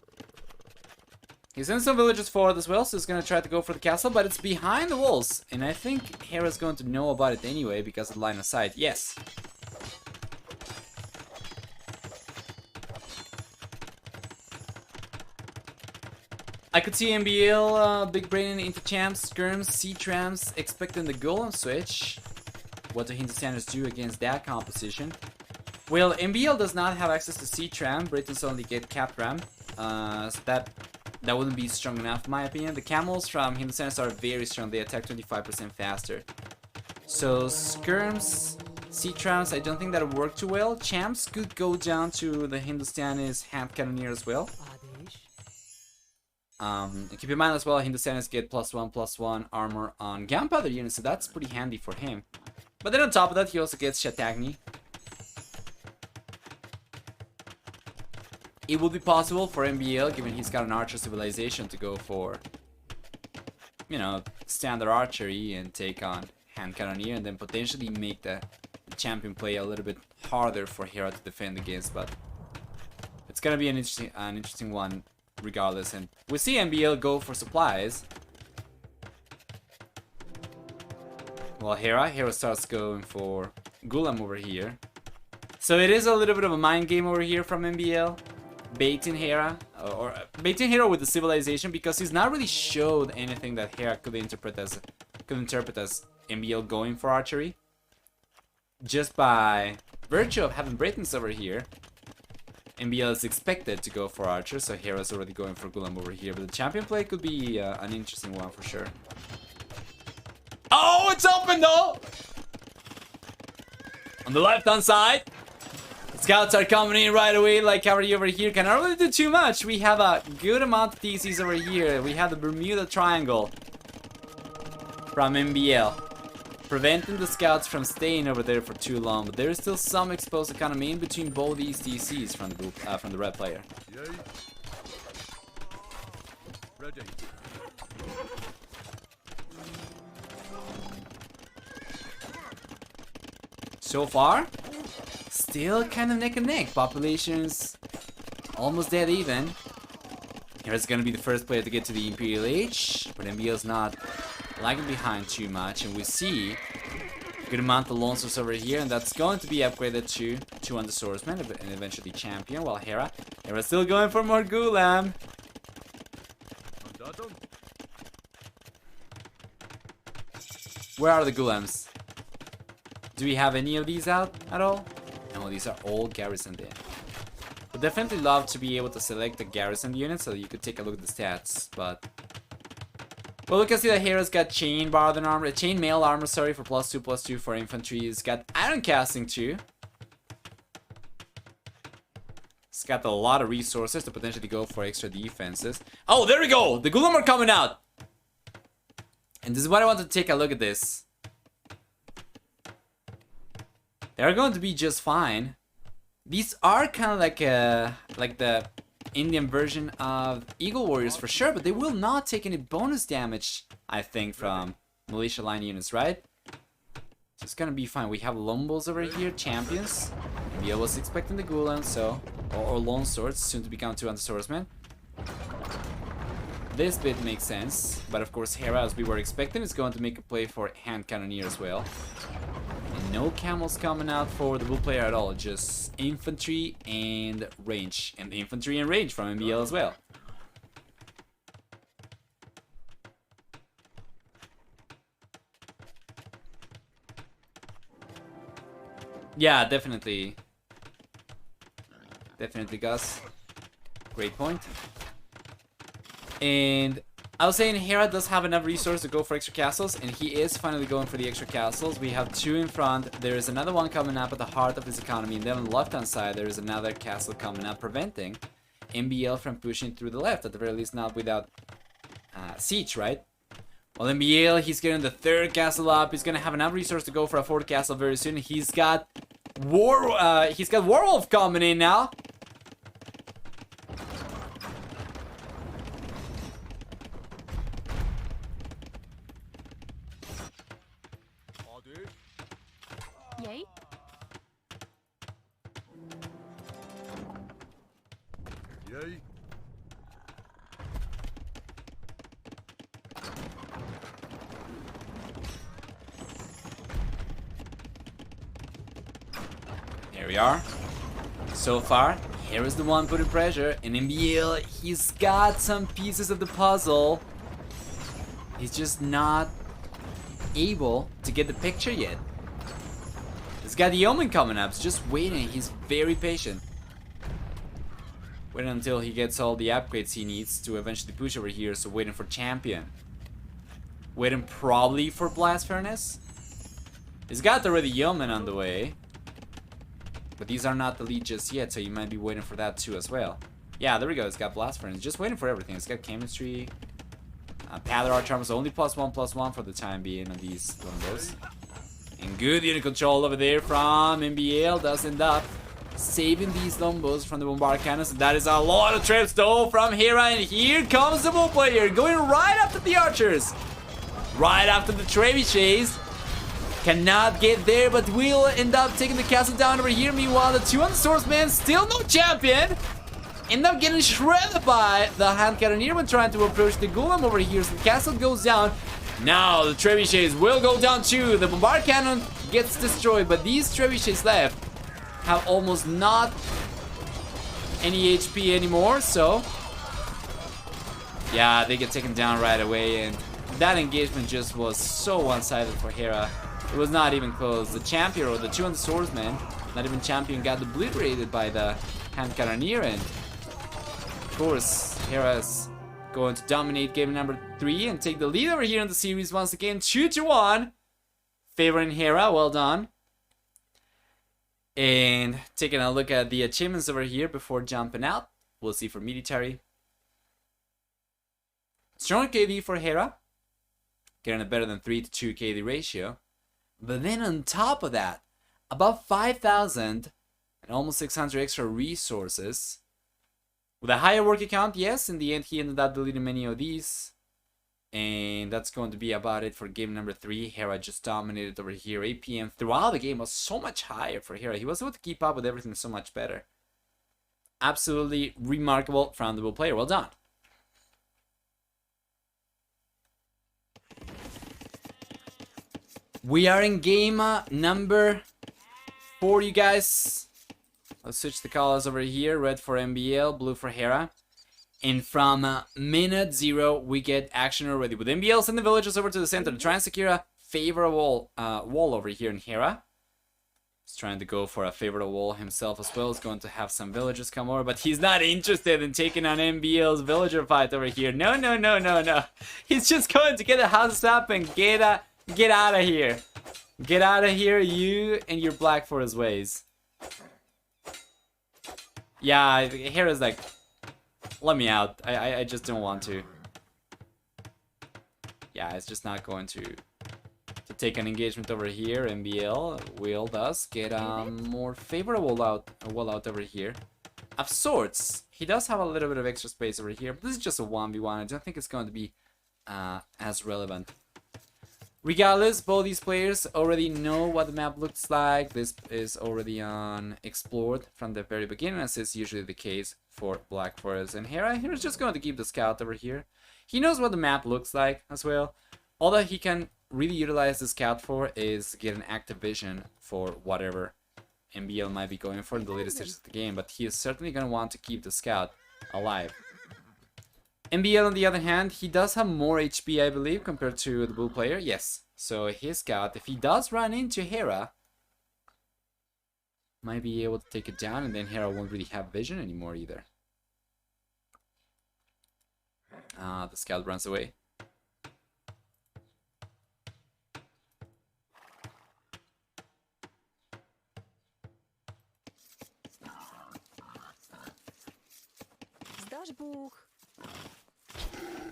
he's in some villages forward as well, so he's gonna try to go for the castle, but it's behind the walls, and I think Hera's going to know about it anyway because of the line of sight. Yes. I could see MbL big braining into champs, skirms, C-trams, expecting the golem switch. What do Hindustanians do against that composition? Well, MbL does not have access to C-tram. Britons only get Cap-ram. So that wouldn't be strong enough in my opinion. The camels from Hindustanians are very strong. They attack 25% faster. So skirms, C-trams, I don't think that would work too well. Champs could go down to the Hindustanis hand cannoneer as well. Keep in mind as well, Hindustanis get +1/+1 armor on gunpowder units, so that's pretty handy for him. But then on top of that, he also gets Shatagni. It would be possible for MbL, given he's got an archer civilization, to go for, you know, standard archery and take on hand cannoneer, and then potentially make the champion play a little bit harder for Hera to defend against. But it's gonna be an interesting one regardless. And we see MbL go for supplies. Well, Hera starts going for Gulam over here. So it is a little bit of a mind game over here from MbL. Baiting Hera, or baiting Hera with the civilization, because he's not really showed anything that Hera could interpret as MbL going for archery. Just by virtue of having Britons over here, MbL is expected to go for archer, so Hera's already going for Gulam over here. But the champion play could be an interesting one for sure. Oh, it's open though! On the left-hand side, Scouts are coming in right away, like already over here. Cannot really do too much. We have a good amount of TCs over here. We have the Bermuda Triangle from MbL, preventing the scouts from staying over there for too long. But there is still some exposed economy in between both these TCs from the red player. Yay. Ready. So far, still kind of neck and neck. Populations almost dead even. Here's gonna be the first player to get to the Imperial Age, but MbL's not lagging behind too much, and we see a good amount of lancers over here, and that's going to be upgraded to 200 swordsmen and eventually champion. While Hera's still going for more Gulam. Mandatum. Where are the Gulams? Do we have any of these out at all? No, these are all garrisoned in. Would definitely love to be able to select a garrison unit so that you could take a look at the stats, but... Well, we can see that Hera's got chain mail armor, sorry, for +2/+2 for infantry. He's got iron casting too. He's got a lot of resources to potentially go for extra defenses. Oh, there we go! The Gulam are coming out! And this is what I want to take a look at this. They're going to be just fine. These are kind of like the Indian version of Eagle Warriors for sure, but they will not take any bonus damage, I think, from militia line units, right? So it's gonna be fine. We have Lombos over here, champions. MbL was expecting the Gulam, so or Lone Swords, soon to become 200 swordsmen. This bit makes sense, but of course Hera, as we were expecting, is going to make a play for hand cannoneer as well. And no camels coming out for the blue player at all, just infantry and range. And infantry and range from MbL as well. Yeah, definitely. Definitely, Gus. Great point. And I was saying Hera does have enough resources to go for extra castles, and he is finally going for the extra castles. We have 2 in front. There is another one coming up at the heart of his economy, and then on the left-hand side there is another castle coming up, preventing MbL from pushing through the left, at the very least not without siege, right? Well, MbL, he's getting the 3rd castle up. He's gonna have enough resources to go for a 4th castle very soon. He's got Warwolf coming in now. Yay. Yay. Here we are. So far, Hera's the one putting pressure, and MbL, he's got some pieces of the puzzle. He's just not able to get the picture yet. He's got the Yeoman coming up, he's just waiting. He's very patient. Waiting until he gets all the upgrades he needs to eventually push over here, so waiting for Champion. Waiting probably for Blast Furnace. He's got already Yeoman on the way. But these are not the lead just yet, so you might be waiting for that too as well. Yeah, there we go, he's got Blast Furnace. Just waiting for everything. He's got Chemistry. Paddler Arch Armor, so only +1/+1 for the time being on these Lombos. And good unit control over there from MbL does end up saving these Lombos from the Bombard Cannons. And that is a lot of trips though from Hera. And here comes the bull player going right after the archers. Right after the trebuchets. Cannot get there, but will end up taking the castle down over here. Meanwhile, the 200 swordsmen, still no champion. End up getting shredded by the hand cannoneer when trying to approach the Gulam over here. So the castle goes down. Now the trebuchets will go down too. The bombard cannon gets destroyed, but these trebuchets left have almost not any HP anymore, so yeah, they get taken down right away. And that engagement just was so one-sided for Hera. It was not even close. The champion, or the 200 swordsmen, not even champion, got obliterated by the hand cannoneer. And of course, Hera's going to dominate game number 3 and take the lead over here in the series once again, 2-1. Favoring Hera, well done. And taking a look at the achievements over here before jumping out. We'll see for military. Strong KD for Hera. Getting a better than 3 to 2 KD ratio. But then on top of that, about 5,000 and almost 600 extra resources. With a higher working count, yes, in the end he ended up deleting many of these. And that's going to be about it for game number 3. Hera just dominated over here. APM throughout the game was so much higher for Hera. He was able to keep up with everything so much better. Absolutely remarkable, frownable player. Well done. We are in game number 4, you guys. Let's switch the colors over here. Red for MbL, blue for Hera. And from minute 0, we get action already. With MbL send the villagers over to the center to try and secure a favorable wall over here in Hera. He's trying to go for a favorable wall himself as well. He's going to have some villagers come over, but he's not interested in taking on MbL's villager fight over here. No, no, no, no, no. He's just going to get the houses up and get out of here. Get out of here, you and your Black Forest ways. Yeah, Hera's like, let me out. I just don't want to. Yeah, it's just not going to take an engagement over here. MbL will thus get more favorable wall out over here. Of sorts, he does have a little bit of extra space over here, but this is just a 1v1. I don't think it's going to be as relevant. Regardless, both these players already know what the map looks like. This is already explored from the very beginning, as is usually the case for Black Forest and Hera. Hera's just going to keep the scout over here. He knows what the map looks like as well. All that he can really utilize the scout for is get an active vision for whatever MbL might be going for in the later stages of the game, but he is certainly going to want to keep the scout alive. MbL, on the other hand, he does have more HP, I believe, compared to the blue player. Yes. So his scout, if he does run into Hera, might be able to take it down, and then Hera won't really have vision anymore either. The scout runs away.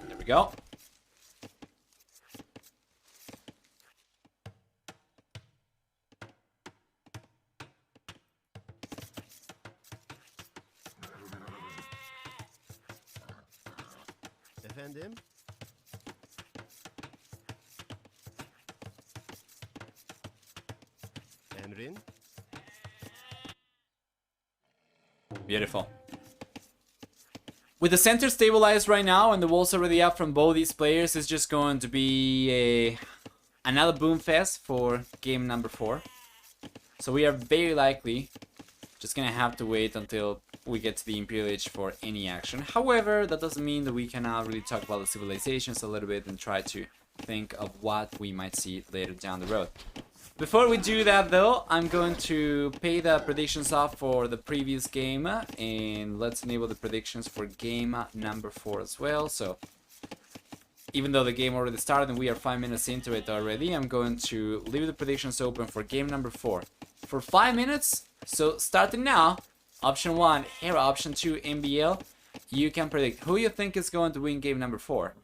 There we go. Efendim? Emrin? Beautiful. With the center stabilized right now and the walls already up from both these players, it's just going to be another boom fest for game number 4. So we are very likely just gonna have to wait until we get to the Imperial Age for any action. However, that doesn't mean that we cannot really talk about the civilizations a little bit and try to think of what we might see later down the road. Before we do that though, I'm going to pay the predictions off for the previous game, and let's enable the predictions for game number 4 as well. So even though the game already started and we are 5 minutes into it already, I'm going to leave the predictions open for game number 4 for 5 minutes. So starting now, option 1 Hera, option 2 MbL. You can predict who you think is going to win game number 4.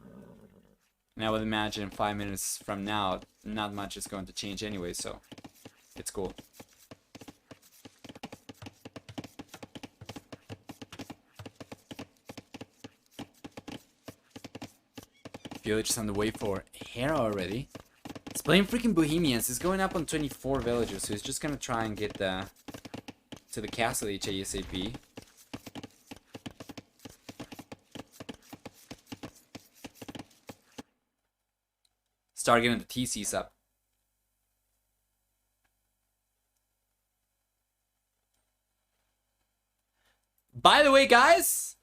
And I would imagine 5 minutes from now, not much is going to change anyway, so it's cool. Village is on the way for Hera already. He's playing freaking Bohemians. He's going up on 24 villagers, so he's just gonna try and get to the castle ASAP. Start getting the TCs up. By the way, guys,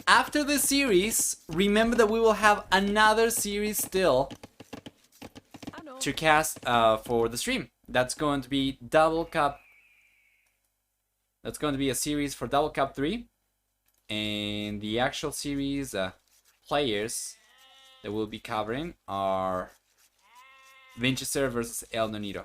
after this series, remember that we will have another series still to cast for the stream. That's going to be Double Cup. That's going to be a series for Double Cup 3. And the actual series players that we'll be covering are Winchester versus El Nonito.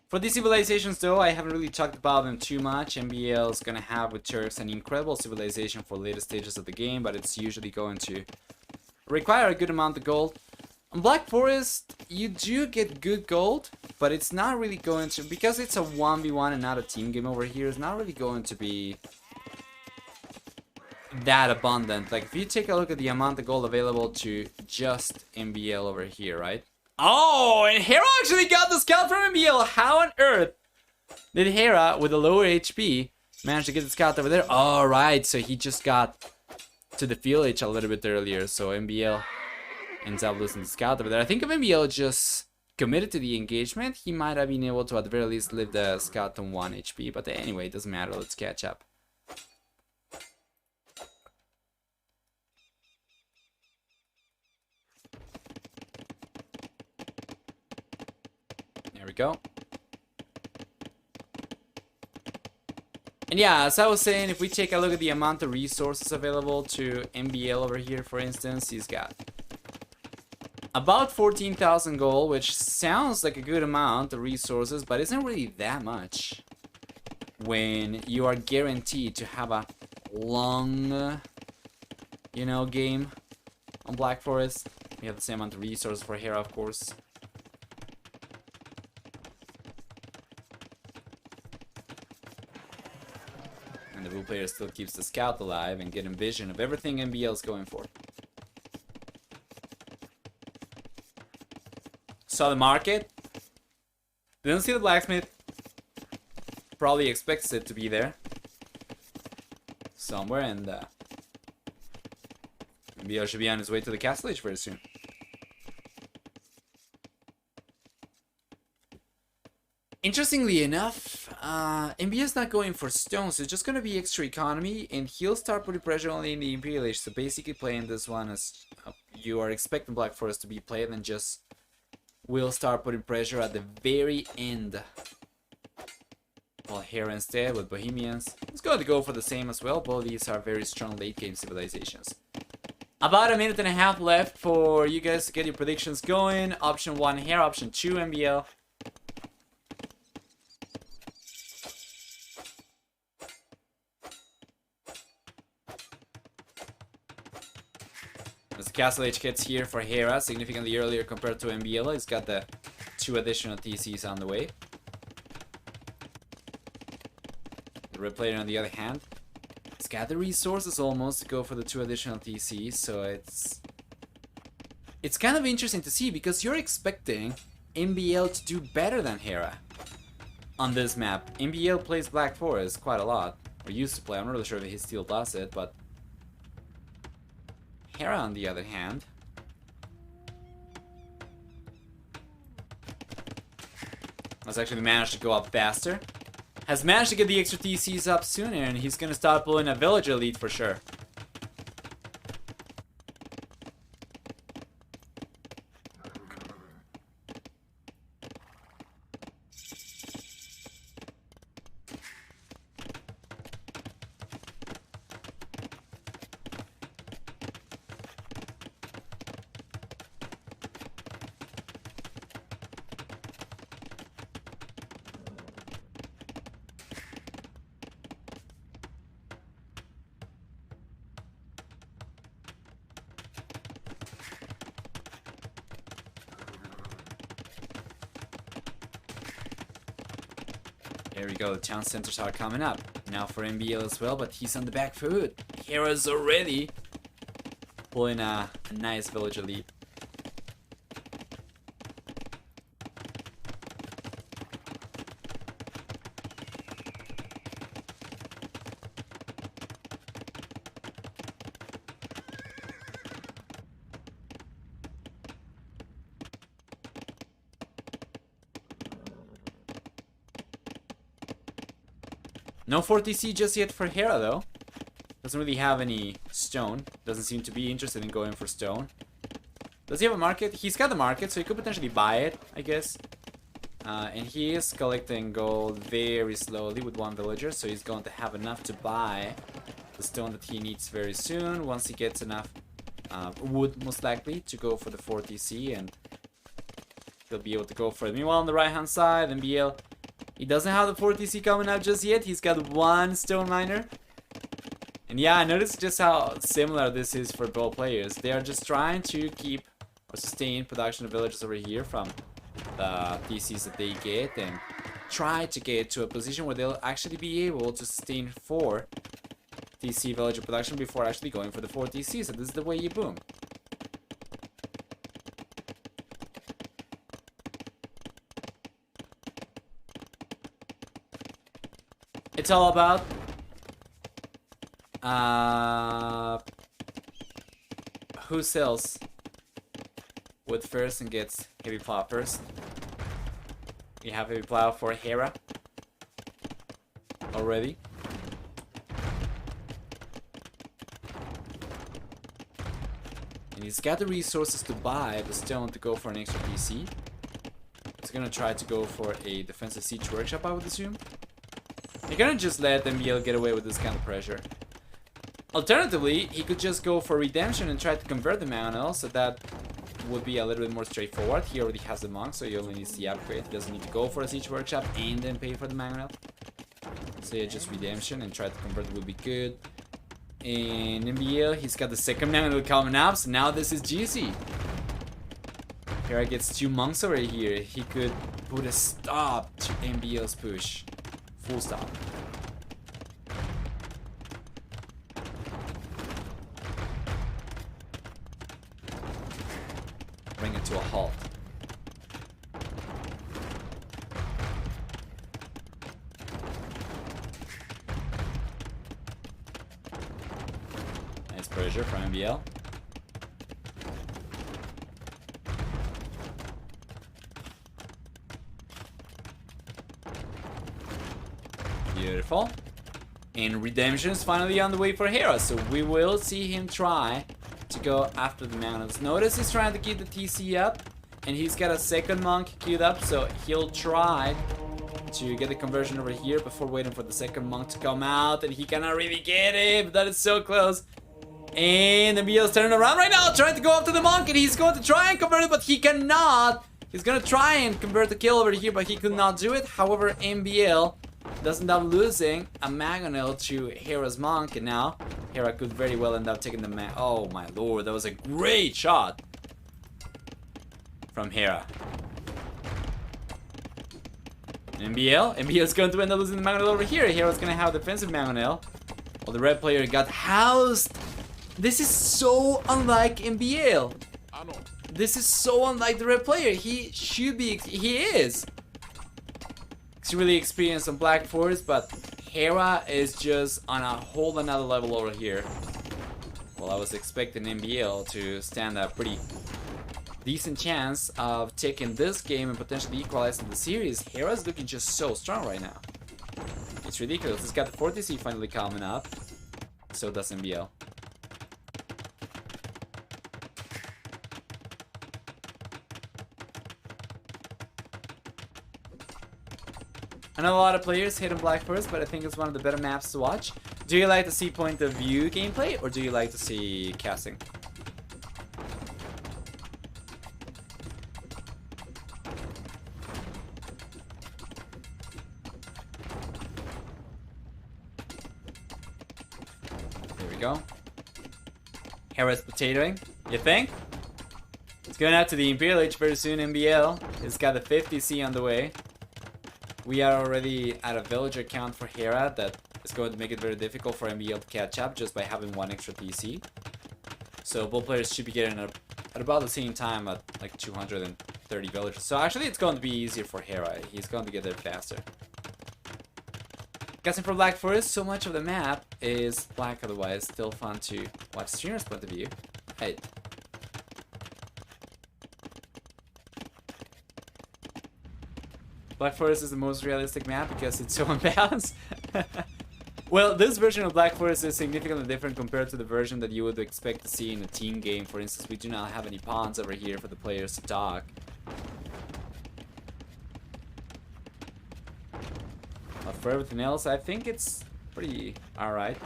For these civilizations though, I haven't really talked about them too much. MbL is gonna have with Turks an incredible civilization for later stages of the game, but it's usually going to require a good amount of gold. On Black Forest, you do get good gold, but it's not really going to, because it's a 1v1 and not a team game over here, it's not really going to be that abundant. Like, if you take a look at the amount of gold available to just MbL over here, right? Oh, and Hera actually got the scout from MbL. How on earth did Hera, with a lower HP, manage to get the scout over there? Alright, so he just got to the field edge a little bit earlier, so MbL ends up losing the scout over there. I think if MbL just committed to the engagement, he might have been able to at the very least leave the scout on 1 HP, but anyway, it doesn't matter, let's catch up. There we go. And yeah, as I was saying, if we take a look at the amount of resources available to MbL over here, for instance, he's got about 14,000 gold, which sounds like a good amount of resources, but isn't really that much when you are guaranteed to have a long, you know, game on Black Forest. We have the same amount of resources for Hera, of course. And the blue player still keeps the scout alive and getting vision of everything MbL is going for. Saw the market. Didn't see the blacksmith. Probably expects it to be there somewhere, and MbL should be on his way to the castle age very soon. Interestingly enough, MbL is not going for stones, so it's just going to be extra economy, and he'll start putting pressure only in the Imperial Age, so basically playing this one as you are expecting Black Forest to be played, and just will start putting pressure at the very end. Well, here instead with Bohemians. It's going to go for the same as well. Both these are very strong late game civilizations. About a minute and a half left for you guys to get your predictions going. Option 1 here, option 2 MbL. As the castle age gets here for Hera, significantly earlier compared to MbL. He's got the 2 additional TCs on the way. The red player, on the other hand, he's got the resources almost to go for the 2 additional TCs, so it's kind of interesting to see, because you're expecting MbL to do better than Hera on this map. MbL plays Black Forest quite a lot, or used to play. I'm not really sure if he still does it, but Hera, on the other hand, has actually managed to go up faster. Has managed to get the extra TCs up sooner, and he's gonna start pulling a villager lead for sure. There we go, the town centers are coming up. Now for MbL as well, but he's on the back foot. Hera's already pulling a nice villager lead. No 4TC just yet for Hera though. Doesn't really have any stone. Doesn't seem to be interested in going for stone. Does he have a market? He's got the market, so he could potentially buy it, I guess. And he is collecting gold very slowly with 1 villager, so he's going to have enough to buy the stone that he needs very soon, once he gets enough wood, most likely, to go for the 4TC, and he'll be able to go for it. Meanwhile, on the right hand side, MbL He doesn't have the 4TC coming up just yet. He's got one stone miner. And yeah, I noticed just how similar this is for both players. They are just trying to keep or sustain production of villages over here from the TCs that they get, and try to get to a position where they'll actually be able to sustain 4 TC villager production before actually going for the 4 TC. So this is the way you boom. It's all about who sells wood first and gets heavy plow first. We have heavy plow for Hera already. And he's got the resources to buy the stone to go for an extra PC. He's gonna try to go for a defensive siege workshop, I would assume. You're gonna just let MbL get away with this kind of pressure. Alternatively, he could just go for redemption and try to convert the MbL, so that would be a little bit more straightforward. He already has the monk, so he only needs the upgrade. He doesn't need to go for a siege workshop and then pay for the MbL. So yeah, just redemption and try to convert would be good. And MbL, he's got the second MbL coming up, so now this is juicy. Hera gets 2 monks over here. He could put a stop to MbL's push. Full stop. Bring it to a halt. Nice pressure from MbL. Beautiful. And redemption is finally on the way for Hera, so we will see him try to go after the mountains. Notice he's trying to keep the TC up, and he's got a second monk queued up, so he'll try to get the conversion over here before waiting for the second monk to come out, and he cannot really get it, but that is so close. And MbL's turning around right now, trying to go after the monk, and he's going to try and convert it, but he cannot. He's gonna try and convert the kill over here, but he could not do it. However, MbL does end up losing a Mangonel to Hera's monk, and now Hera could very well end up taking the man. Oh my lord, that was a great shot from Hera. MbL is going to end up losing the Mangonel over here. Hera's gonna have defensive Mangonel, while the red player got housed. This is so unlike MbL. This is so unlike the red player. He is. He's really experienced on Black Forest, but Hera is just on a whole another level over here. Well, I was expecting MbL to stand a pretty decent chance of taking this game and potentially equalizing the series. Hera's looking just so strong right now. It's ridiculous. He's got the 40C finally coming up. So does MbL. I know a lot of players hate on Black Forest, but I think it's one of the better maps to watch. Do you like to see point of view gameplay, or do you like to see casting? There we go. Hera's potatoing, you think? It's going out to the Imperial Age very soon. MbL has got the 50C on the way. We are already at a villager count for Hera that is going to make it very difficult for MbL to catch up just by having 1 extra TC. So both players should be getting at about the same time at like 230 villagers. So actually it's going to be easier for Hera. He's going to get there faster. Guessing for Black Forest, so much of the map is black otherwise. Still fun to watch streamers' point of view. Hey. Black Forest is the most realistic map because it's so unbalanced. Well, this version of Black Forest is significantly different compared to the version that you would expect to see in a team game. For instance, we do not have any pawns over here for the players to talk. But for everything else, I think it's pretty alright.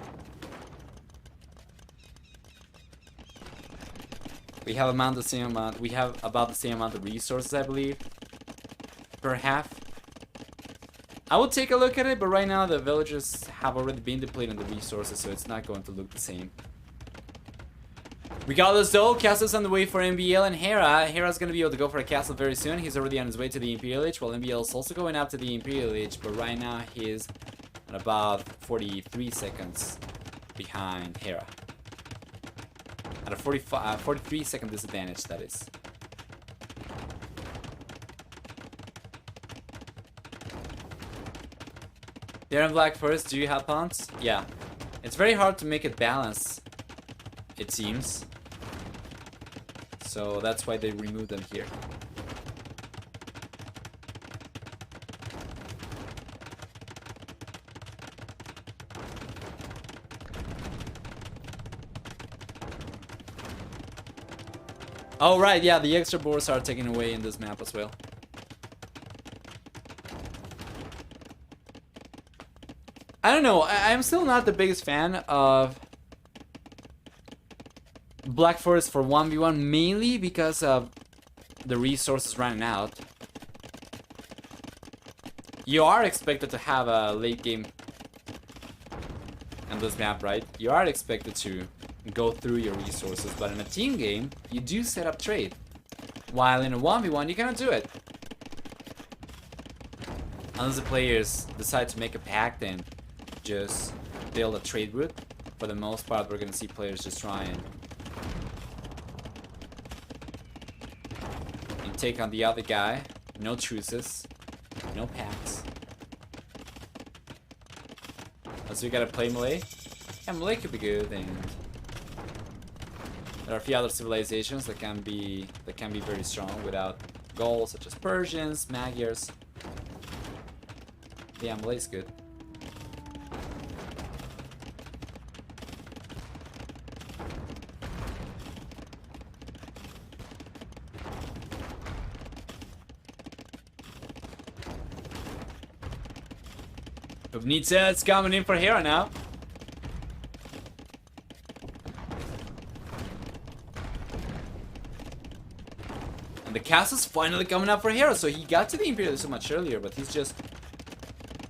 We have about the same amount of resources, I believe, per half. I will take a look at it, but right now the villagers have already been depleted on the resources, so it's not going to look the same. Regardless though, castle's on the way for MbL and Hera. Hera's gonna be able to go for a castle very soon. He's already on his way to the Imperial Age, while MbL is also going up to the Imperial Age, but right now he's at about 43 seconds behind Hera. At a 43 second disadvantage, that is. They're in black first. Do you have pawns? Yeah. It's very hard to make it balance, it seems. So that's why they removed them here. Oh right, yeah, the extra boards are taken away in this map as well. I don't know, I'm still not the biggest fan of Black Forest for 1v1, mainly because of the resources running out. You are expected to have a late game in this map, right? You are expected to go through your resources, but in a team game, you do set up trade. While in a 1v1, you cannot do it. Unless the players decide to make a pact and just build a trade route. For the most part, we're gonna see players just try and take on the other guy. No truces, no pacts. So you gotta play melee. Yeah, melee could be good, and there are a few other civilizations that can be very strong without goals, such as Persians, Magyars. Yeah, melee is good. Nitsa is coming in for Hera now. And the castle's finally coming up for Hera, so he got to the Imperial so much earlier, but he's just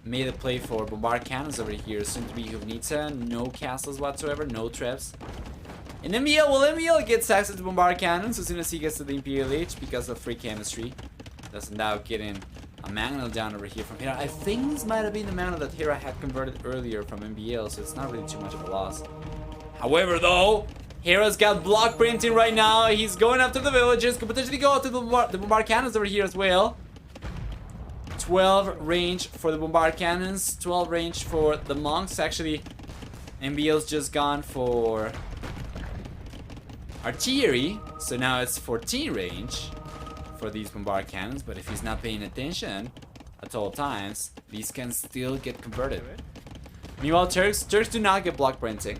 made a play for bombard cannons over here. Soon to be Nitsa, no castles whatsoever, no traps. And MbL, well, MbL gets access to bombard cannons as soon as he gets to the Imperial Age because of free chemistry. Doesn't now get in a Mangonel down over here from Hera. I think this might have been the mana that Hera had converted earlier from MbL, so it's not really too much of a loss. However, though, Hera's got block printing right now. He's going after the villages. Could potentially go after the bombard cannons over here as well. 12 range for the bombard cannons. 12 range for the monks. Actually, MbL's just gone for artillery, so now it's 14 range for these bombard cannons, but if he's not paying attention at all times, these can still get converted. Meanwhile, Turks do not get block printing,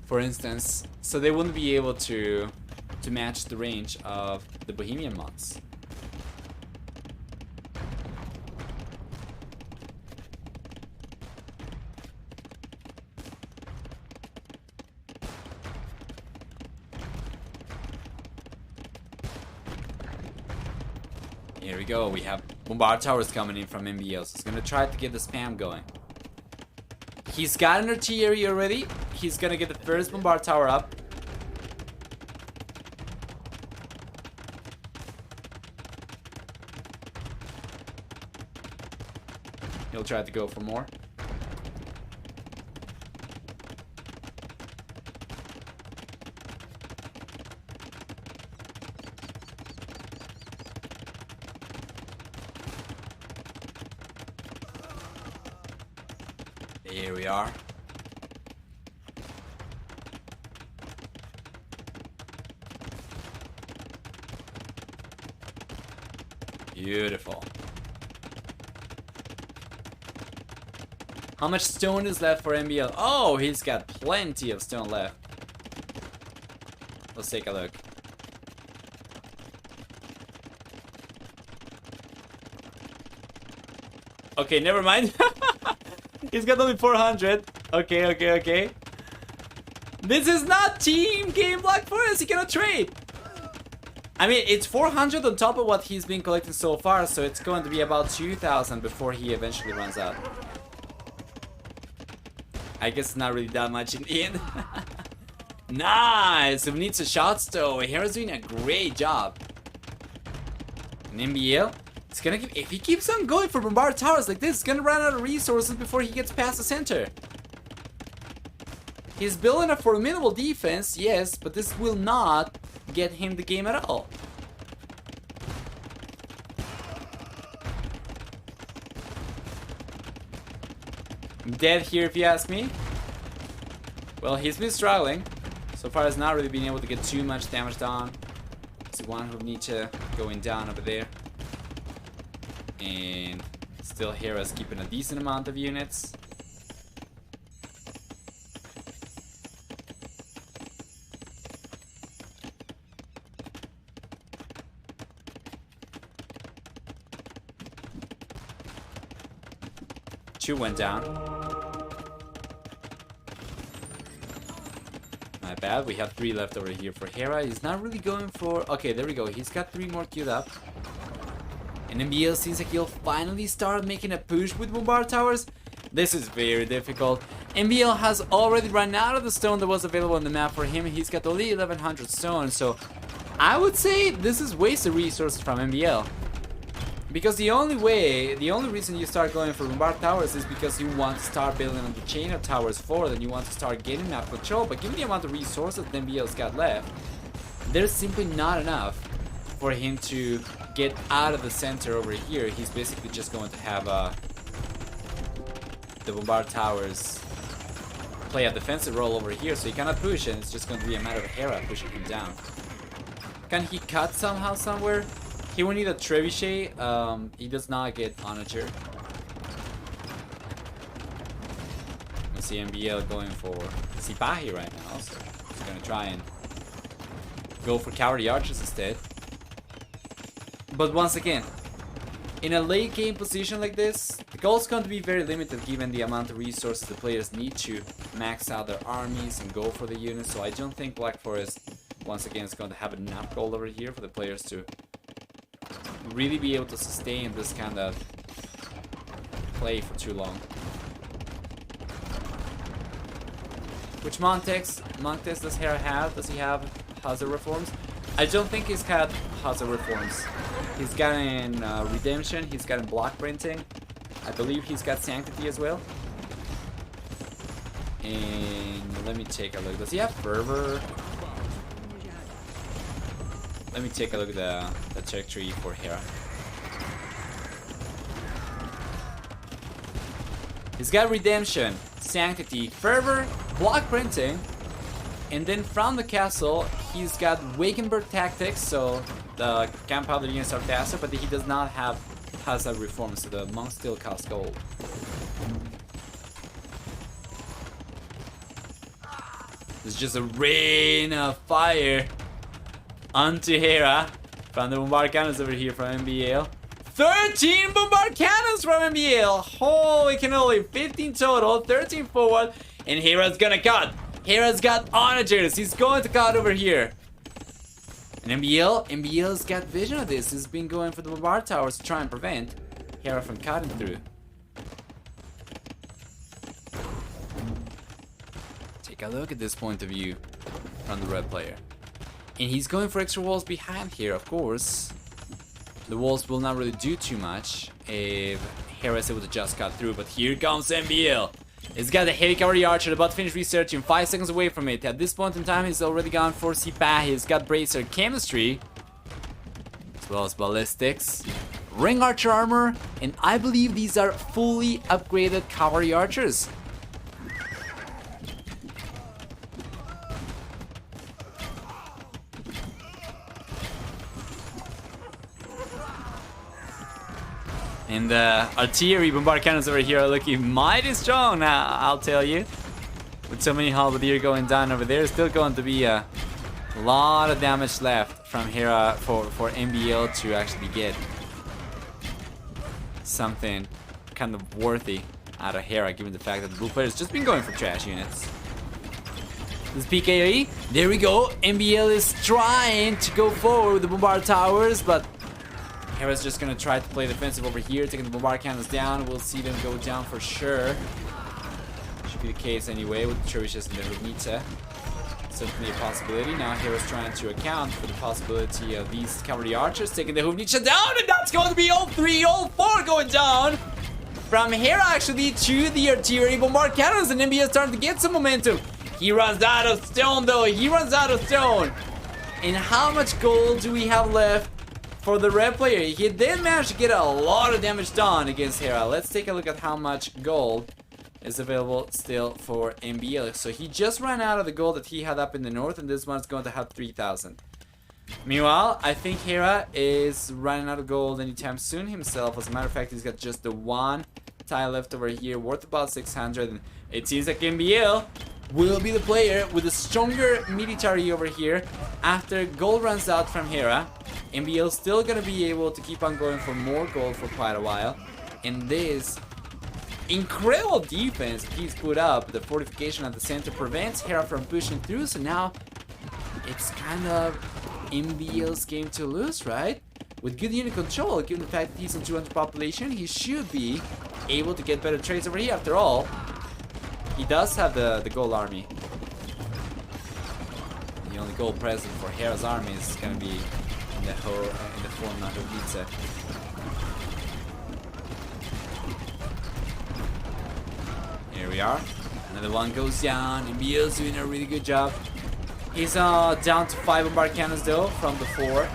for instance, so they wouldn't be able to match the range of the Bohemian monks. Here we go, we have bombard towers coming in from MbL, so he's gonna try to get the spam going. He's got an artillery already. He's gonna get the first bombard tower up. He'll try to go for more. Here we are. Beautiful. How much stone is left for MbL? Oh, he's got plenty of stone left. Let's take a look. Okay, never mind. He's got only 400. Okay. This is not team game Black Forest. He cannot trade. I mean, it's 400 on top of what he's been collecting so far, so it's going to be about 2,000 before he eventually runs out. I guess it's not really that much in the end. Nice! We need some shots though. Hera's doing a great job. And MbL, it's gonna keep, if he keeps on going for bombard towers like this, it's gonna run out of resources before he gets past the center. He's building a formidable defense, yes, but this will not get him the game at all. I'm dead here if you ask me. Well, he's been struggling. So far has not really been able to get too much damage done. It's one who needs to going down over there. And still Hera's keeping a decent amount of units. Two went down. Not bad. We have 3 left over here for Hera. He's not really going for... Okay, there we go. He's got 3 more queued up. And MbL seems like he'll finally start making a push with bombard towers. This is very difficult. MbL has already run out of the stone that was available on the map for him. He's got only 1100 stone. So I would say this is wasted resources from MbL. Because the only reason you start going for bombard towers is because you want to start building on the chain of towers forward and you want to start getting map control. But given the amount of resources that MbL's got left, there's simply not enough for him to get out of the center over here. He's basically just going to have the bombard towers play a defensive role over here, so he cannot push, and it's just going to be a matter of Hera pushing him down. Can he cut somehow somewhere? He will need a trebuchet. He does not get onager. I see MbL going for Sipahi right now, so he's going to try and go for cavalry archers instead. But once again, in a late game position like this, the goal is going to be very limited given the amount of resources the players need to max out their armies and go for the units. So I don't think Black Forest, once again, is going to have enough gold over here for the players to really be able to sustain this kind of play for too long. Which Montex does Hera have? Does he have Hazard Reforms? I don't think he's got Hazard Reforms. He's got in Redemption, he's got in Block Printing. I believe he's got Sanctity as well. And let me take a look. Does he have Fervor? Let me take a look at the check tree for Hera. He's got Redemption, Sanctity, Fervor, Block Printing, and then from the castle, he's got Wakenberg Tactics, so the gunpowder units are faster, but he does not have Hazard Reform, so the monks still cost gold. There's just a rain of fire onto Hera from the bombard cannons over here from MbL. 13 bombard cannons from MbL! Holy cannoli, 15 total, 13 forward, and Hera's gonna cut. Hera's got onagers, he's going to cut over here. And MbL's got vision of this. He's been going for the bombard towers to try and prevent Hera from cutting through. Take a look at this point of view from the red player. And he's going for extra walls behind here, of course. The walls will not really do too much if Hera is able to just cut through. But here comes MbL. He's got the heavy cavalry archer about to finish researching, 5 seconds away from it. At this point in time, he's already gone for Sipahi. He's got Bracer Chemistry, as well as Ballistics, Ring Archer Armor, and I believe these are fully upgraded cavalry archers. And the artillery bombard cannons over here are looking mighty strong now, I'll tell you. With so many halberdier going down over there, still going to be a lot of damage left from Hera for MbL to actually get something kind of worthy out of Hera, given the fact that the blue player's just been going for trash units. This PKE. There we go. MbL is trying to go forward with the bombard towers, but Hera's just gonna try to play defensive over here, taking the bombard cannons down. We'll see them go down for sure. Should be the case anyway with the Trebuchets and the Hrivnitsa. Certainly a possibility. Now Hera's trying to account for the possibility of these cavalry archers taking the Hrivnitsa down, and that's going to be all 3, all 4 going down. From Hera actually to the artillery bombard cannons, and MbL is starting to get some momentum. He runs out of stone though, he runs out of stone. And how much gold do we have left for the red player? He did manage to get a lot of damage done against Hera. Let's take a look at how much gold is available still for MbL. So he just ran out of the gold that he had up in the north, and this one's going to have 3,000. Meanwhile, I think Hera is running out of gold anytime soon himself. As a matter of fact, he's got just the one tile left over here worth about 600, and it seems like MbL will be the player with a stronger military over here after gold runs out from Hera. MbL still gonna be able to keep on going for more gold for quite a while, and this incredible defense he's put up, the fortification at the center prevents Hera from pushing through. So now it's kind of MbL's game to lose, right? With good unit control, given the fact that he's on 200 population, he should be able to get better trades over here. After all, he does have the gold army. The only gold present for Hera's army is gonna be in the form of Hrivnitsa. Here we are. Another one goes down. MbL's doing a really good job. He's down to 5 bombard cannons though from the 4.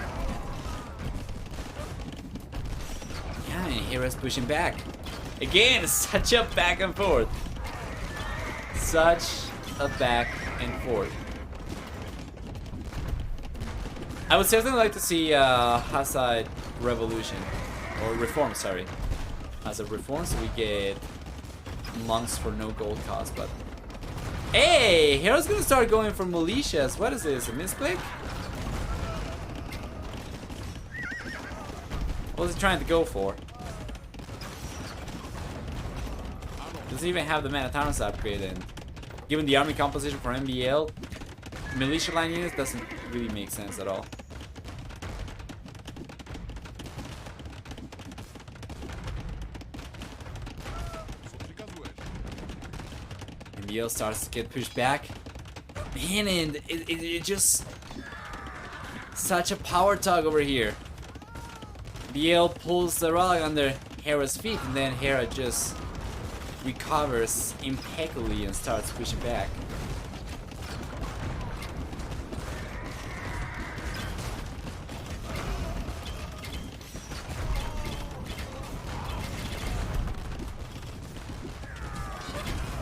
Yeah, and Hera's pushing back. Again, such a back and forth. Such a back and forth. I would certainly like to see Hussite revolution or reform. Sorry, as a reform, so we get monks for no gold cost. But hey, Hera's gonna start going for militias. What is this? A misclick? What was he trying to go for? Doesn't even have the man at arms upgrade, and given the army composition for MbL, militia line units doesn't really make sense at all. MbL starts to get pushed back. Man, and it just such a power tug over here. MbL pulls the rug under Hera's feet, and then Hera just recovers impeccably and starts pushing back.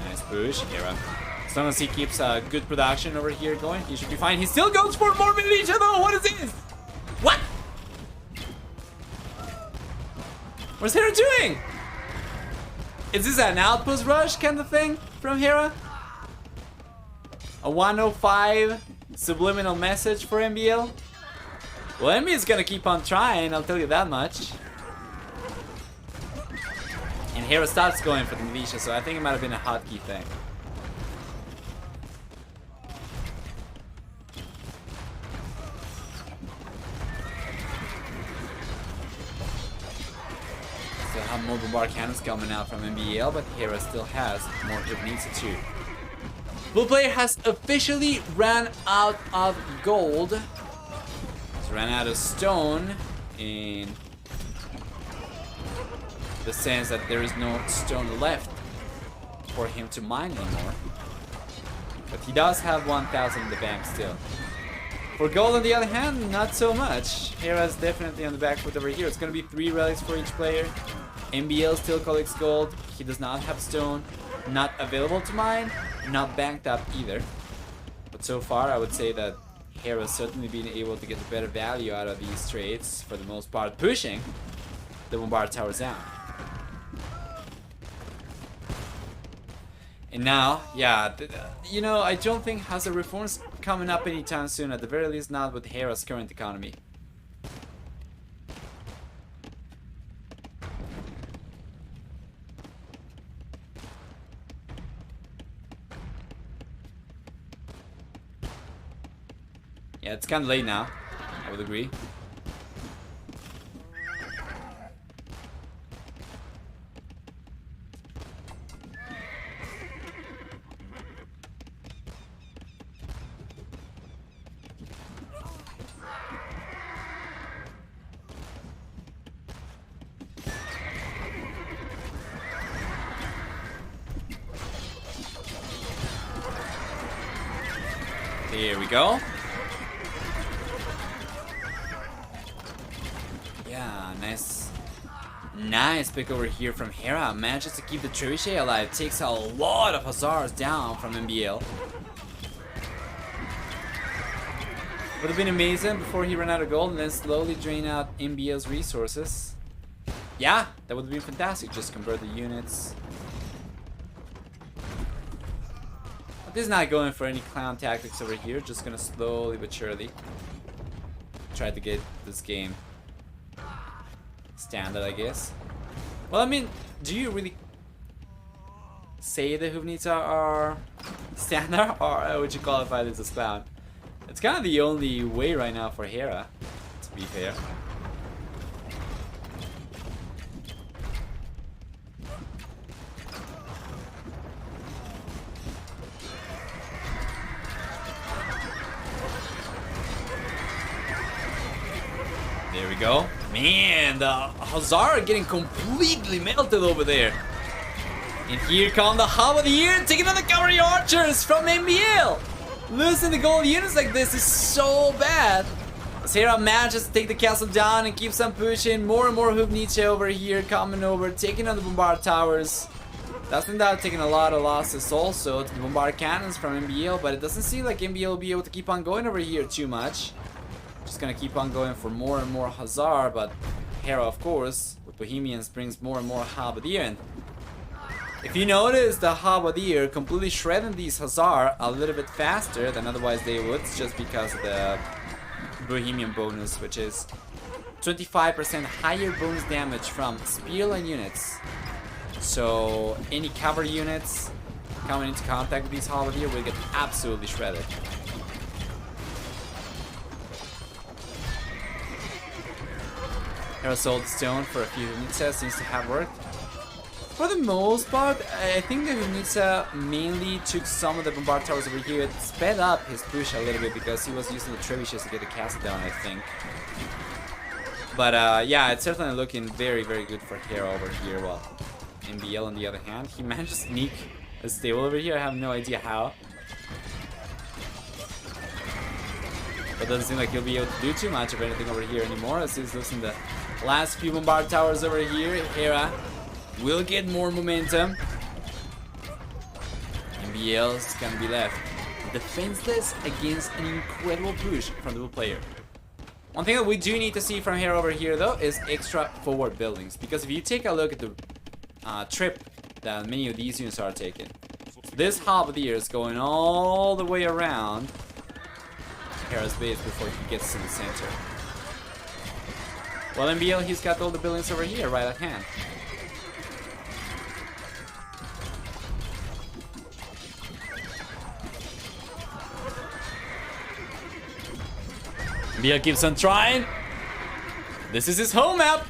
Nice push, Hera. As long as he keeps good production over here going, he should be fine. He still goes for more militia though! What is this? What? What's Hera doing? Is this an outpost rush kind of thing from Hera? A 105 subliminal message for MbL? Well, MbL is gonna keep on trying, I'll tell you that much. And Hera starts going for the militia, so I think it might have been a hotkey thing. Still have more bombard cannons coming out from MbL, but Hera still has more Hrivnitsa too. Blue player has officially ran out of gold. He's ran out of stone in the sense that there is no stone left for him to mine anymore. But he does have 1,000 in the bank still. For gold, on the other hand, not so much. Hera's definitely on the back foot over here. It's going to be 3 relics for each player. MbL still collects gold. He does not have stone. Not available to mine. Not banked up either. But so far, I would say that Hera's certainly been able to get the better value out of these trades. For the most part, pushing the bombard towers down. And now, yeah, you know, I don't think has a reforms coming up anytime soon, at the very least not with Hera's current economy. Yeah, it's kind of late now. I would agree. Here we go. Yeah, nice pick over here from Hera. Manages to keep the Trebuchet alive. Takes a lot of Hussars down from MbL. Would have been amazing before he ran out of gold and then slowly drain out MbL's resources. Yeah, that would have been fantastic. Just convert the units. But this is not going for any clown tactics over here. Just gonna slowly but surely try to get this game standard, I guess. Well, I mean, do you really say the Huvnitsa are standard, or would you qualify this as clown? It's kind of the only way right now for Hera, to be fair. There we go. Man, the Hussar are getting completely melted over there. And here come the Hub of the Year, taking on the cavalry archers from MbL. Losing the gold units like this is so bad. As Hera manages to take the castle down and keeps on pushing. More and more Huvnitsa over here coming over, taking on the bombard towers. Doesn't that taking a lot of losses also to the bombard cannons from MbL, but it doesn't seem like MbL will be able to keep on going over here too much. Just gonna keep on going for more and more Hussar, but Hera, of course, with Bohemians brings more and more Halberdier in. If you notice, the Halberdier completely shredding these Hussar a little bit faster than otherwise they would, just because of the Bohemian bonus, which is 25% higher bonus damage from spearline units. So any cavalry units coming into contact with these Halberdier will get absolutely shredded. Hera sold stone for a few Huvnitsa, seems to have worked. For the most part, I think the Huvnitsa mainly took some of the bombard towers over here. It sped up his push a little bit because he was using the trebuchets to get the castle down, I think. But yeah, it's certainly looking very, very good for Hera over here. Well, MbL on the other hand, he managed to sneak a stable over here. I have no idea how. But doesn't seem like he'll be able to do too much of anything over here anymore, as he's losing the last few bombard towers over here. Hera will get more momentum. MbL is gonna be left defenseless against an incredible push from the blue player. One thing that we do need to see from Hera over here, though, is extra forward buildings. Because if you take a look at the trip that many of these units are taking, this Halberdier is going all the way around Hera's base before he gets to the center. Well, MbL, he's got all the buildings over here right at hand. MbL keeps on trying. This is his home map.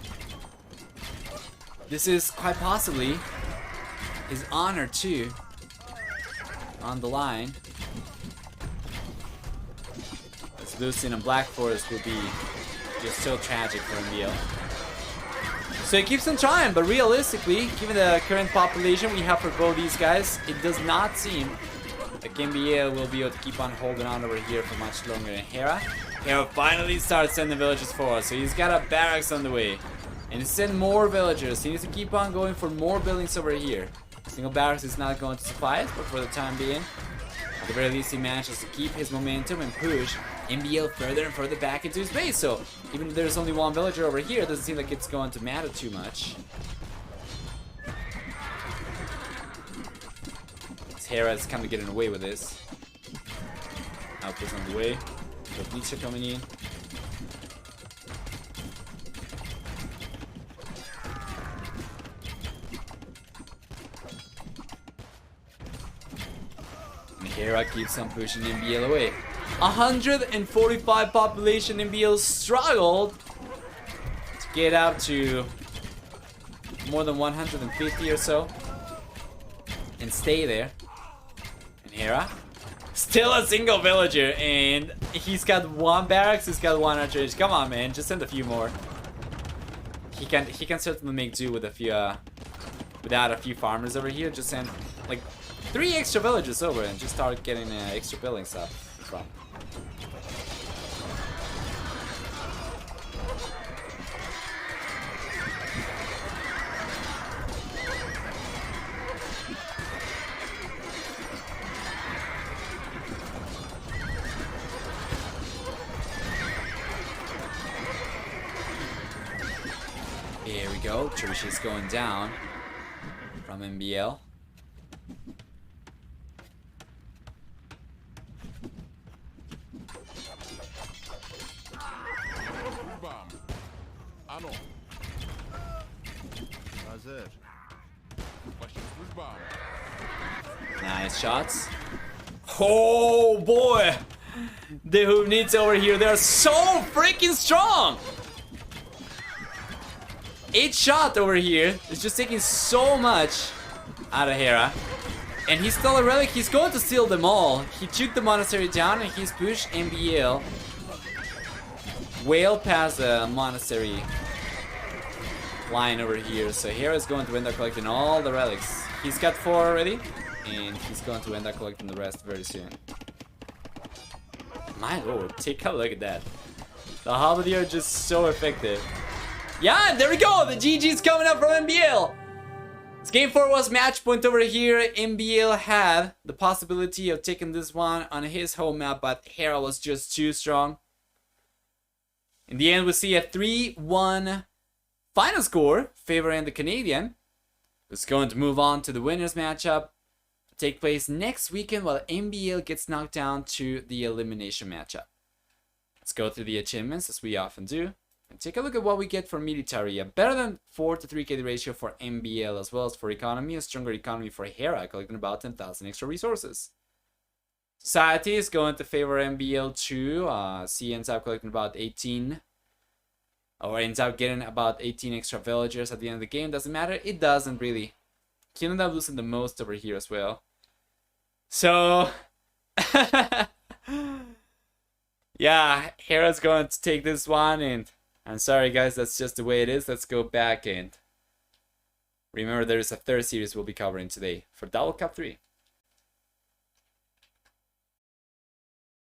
This is quite possibly his honor too on the line. As losing in Black Forest will be just so tragic for MbL. So he keeps on trying, but realistically, given the current population we have for both these guys, it does not seem like MbL will be able to keep on holding on over here for much longer than Hera. Hera finally starts sending villagers forward, so he's got a barracks on the way. And to send more villagers, he needs to keep on going for more buildings over here. Single barracks is not going to suffice, but for the time being, at the very least he manages to keep his momentum and push MbL further and further back into his base. So even if there's only one villager over here, it doesn't seem like it's going to matter too much. Hera is kind of getting away with this. Outpost on the way. Lucho coming in. And Hera keeps on pushing MbL away. 145 population. MbL struggled to get up to more than 150 or so and stay there. And Hera, still a single villager, and he's got one barracks, he's got one archer. Come on, man, just send a few more. He can certainly make do with a few without a few farmers over here. Just send like 3 extra villagers over and just start getting extra building stuff from. Here we go. Trish is going down from MbL. Nice shots. Oh boy! The Hoovnits over here, they're so freaking strong! 8 shot over here is just taking so much out of Hera. And he's still a relic, he's going to steal them all. He took the monastery down and he's pushed MbL well past the monastery line over here. So Hera's going to end up collecting all the relics. He's got 4 already, and he's going to end up collecting the rest very soon. My lord, take a look at that. The halberdier are just so effective. Yeah, there we go! The GG's coming up from MbL! This game 4 was match point over here. MbL had the possibility of taking this one on his home map, but Hera was just too strong. In the end, we see a 3-1 final score favoring the Canadian, who's going to move on to the winners matchup to take place next weekend while MbL gets knocked down to the elimination matchup. Let's go through the achievements as we often do and take a look at what we get for military. A better than 4 to 3 KD ratio for MbL, as well as for economy, a stronger economy for Hera, collecting about 10,000 extra resources. Society is going to favor MbL too. C ends up collecting about 18, or ends up getting about 18 extra villagers at the end of the game. Doesn't matter, it doesn't really. He ended up losing the most over here as well. So yeah, Hera's going to take this one, and I'm sorry guys, that's just the way it is. Let's go back and remember there is a third series we'll be covering today for Double Cup 3.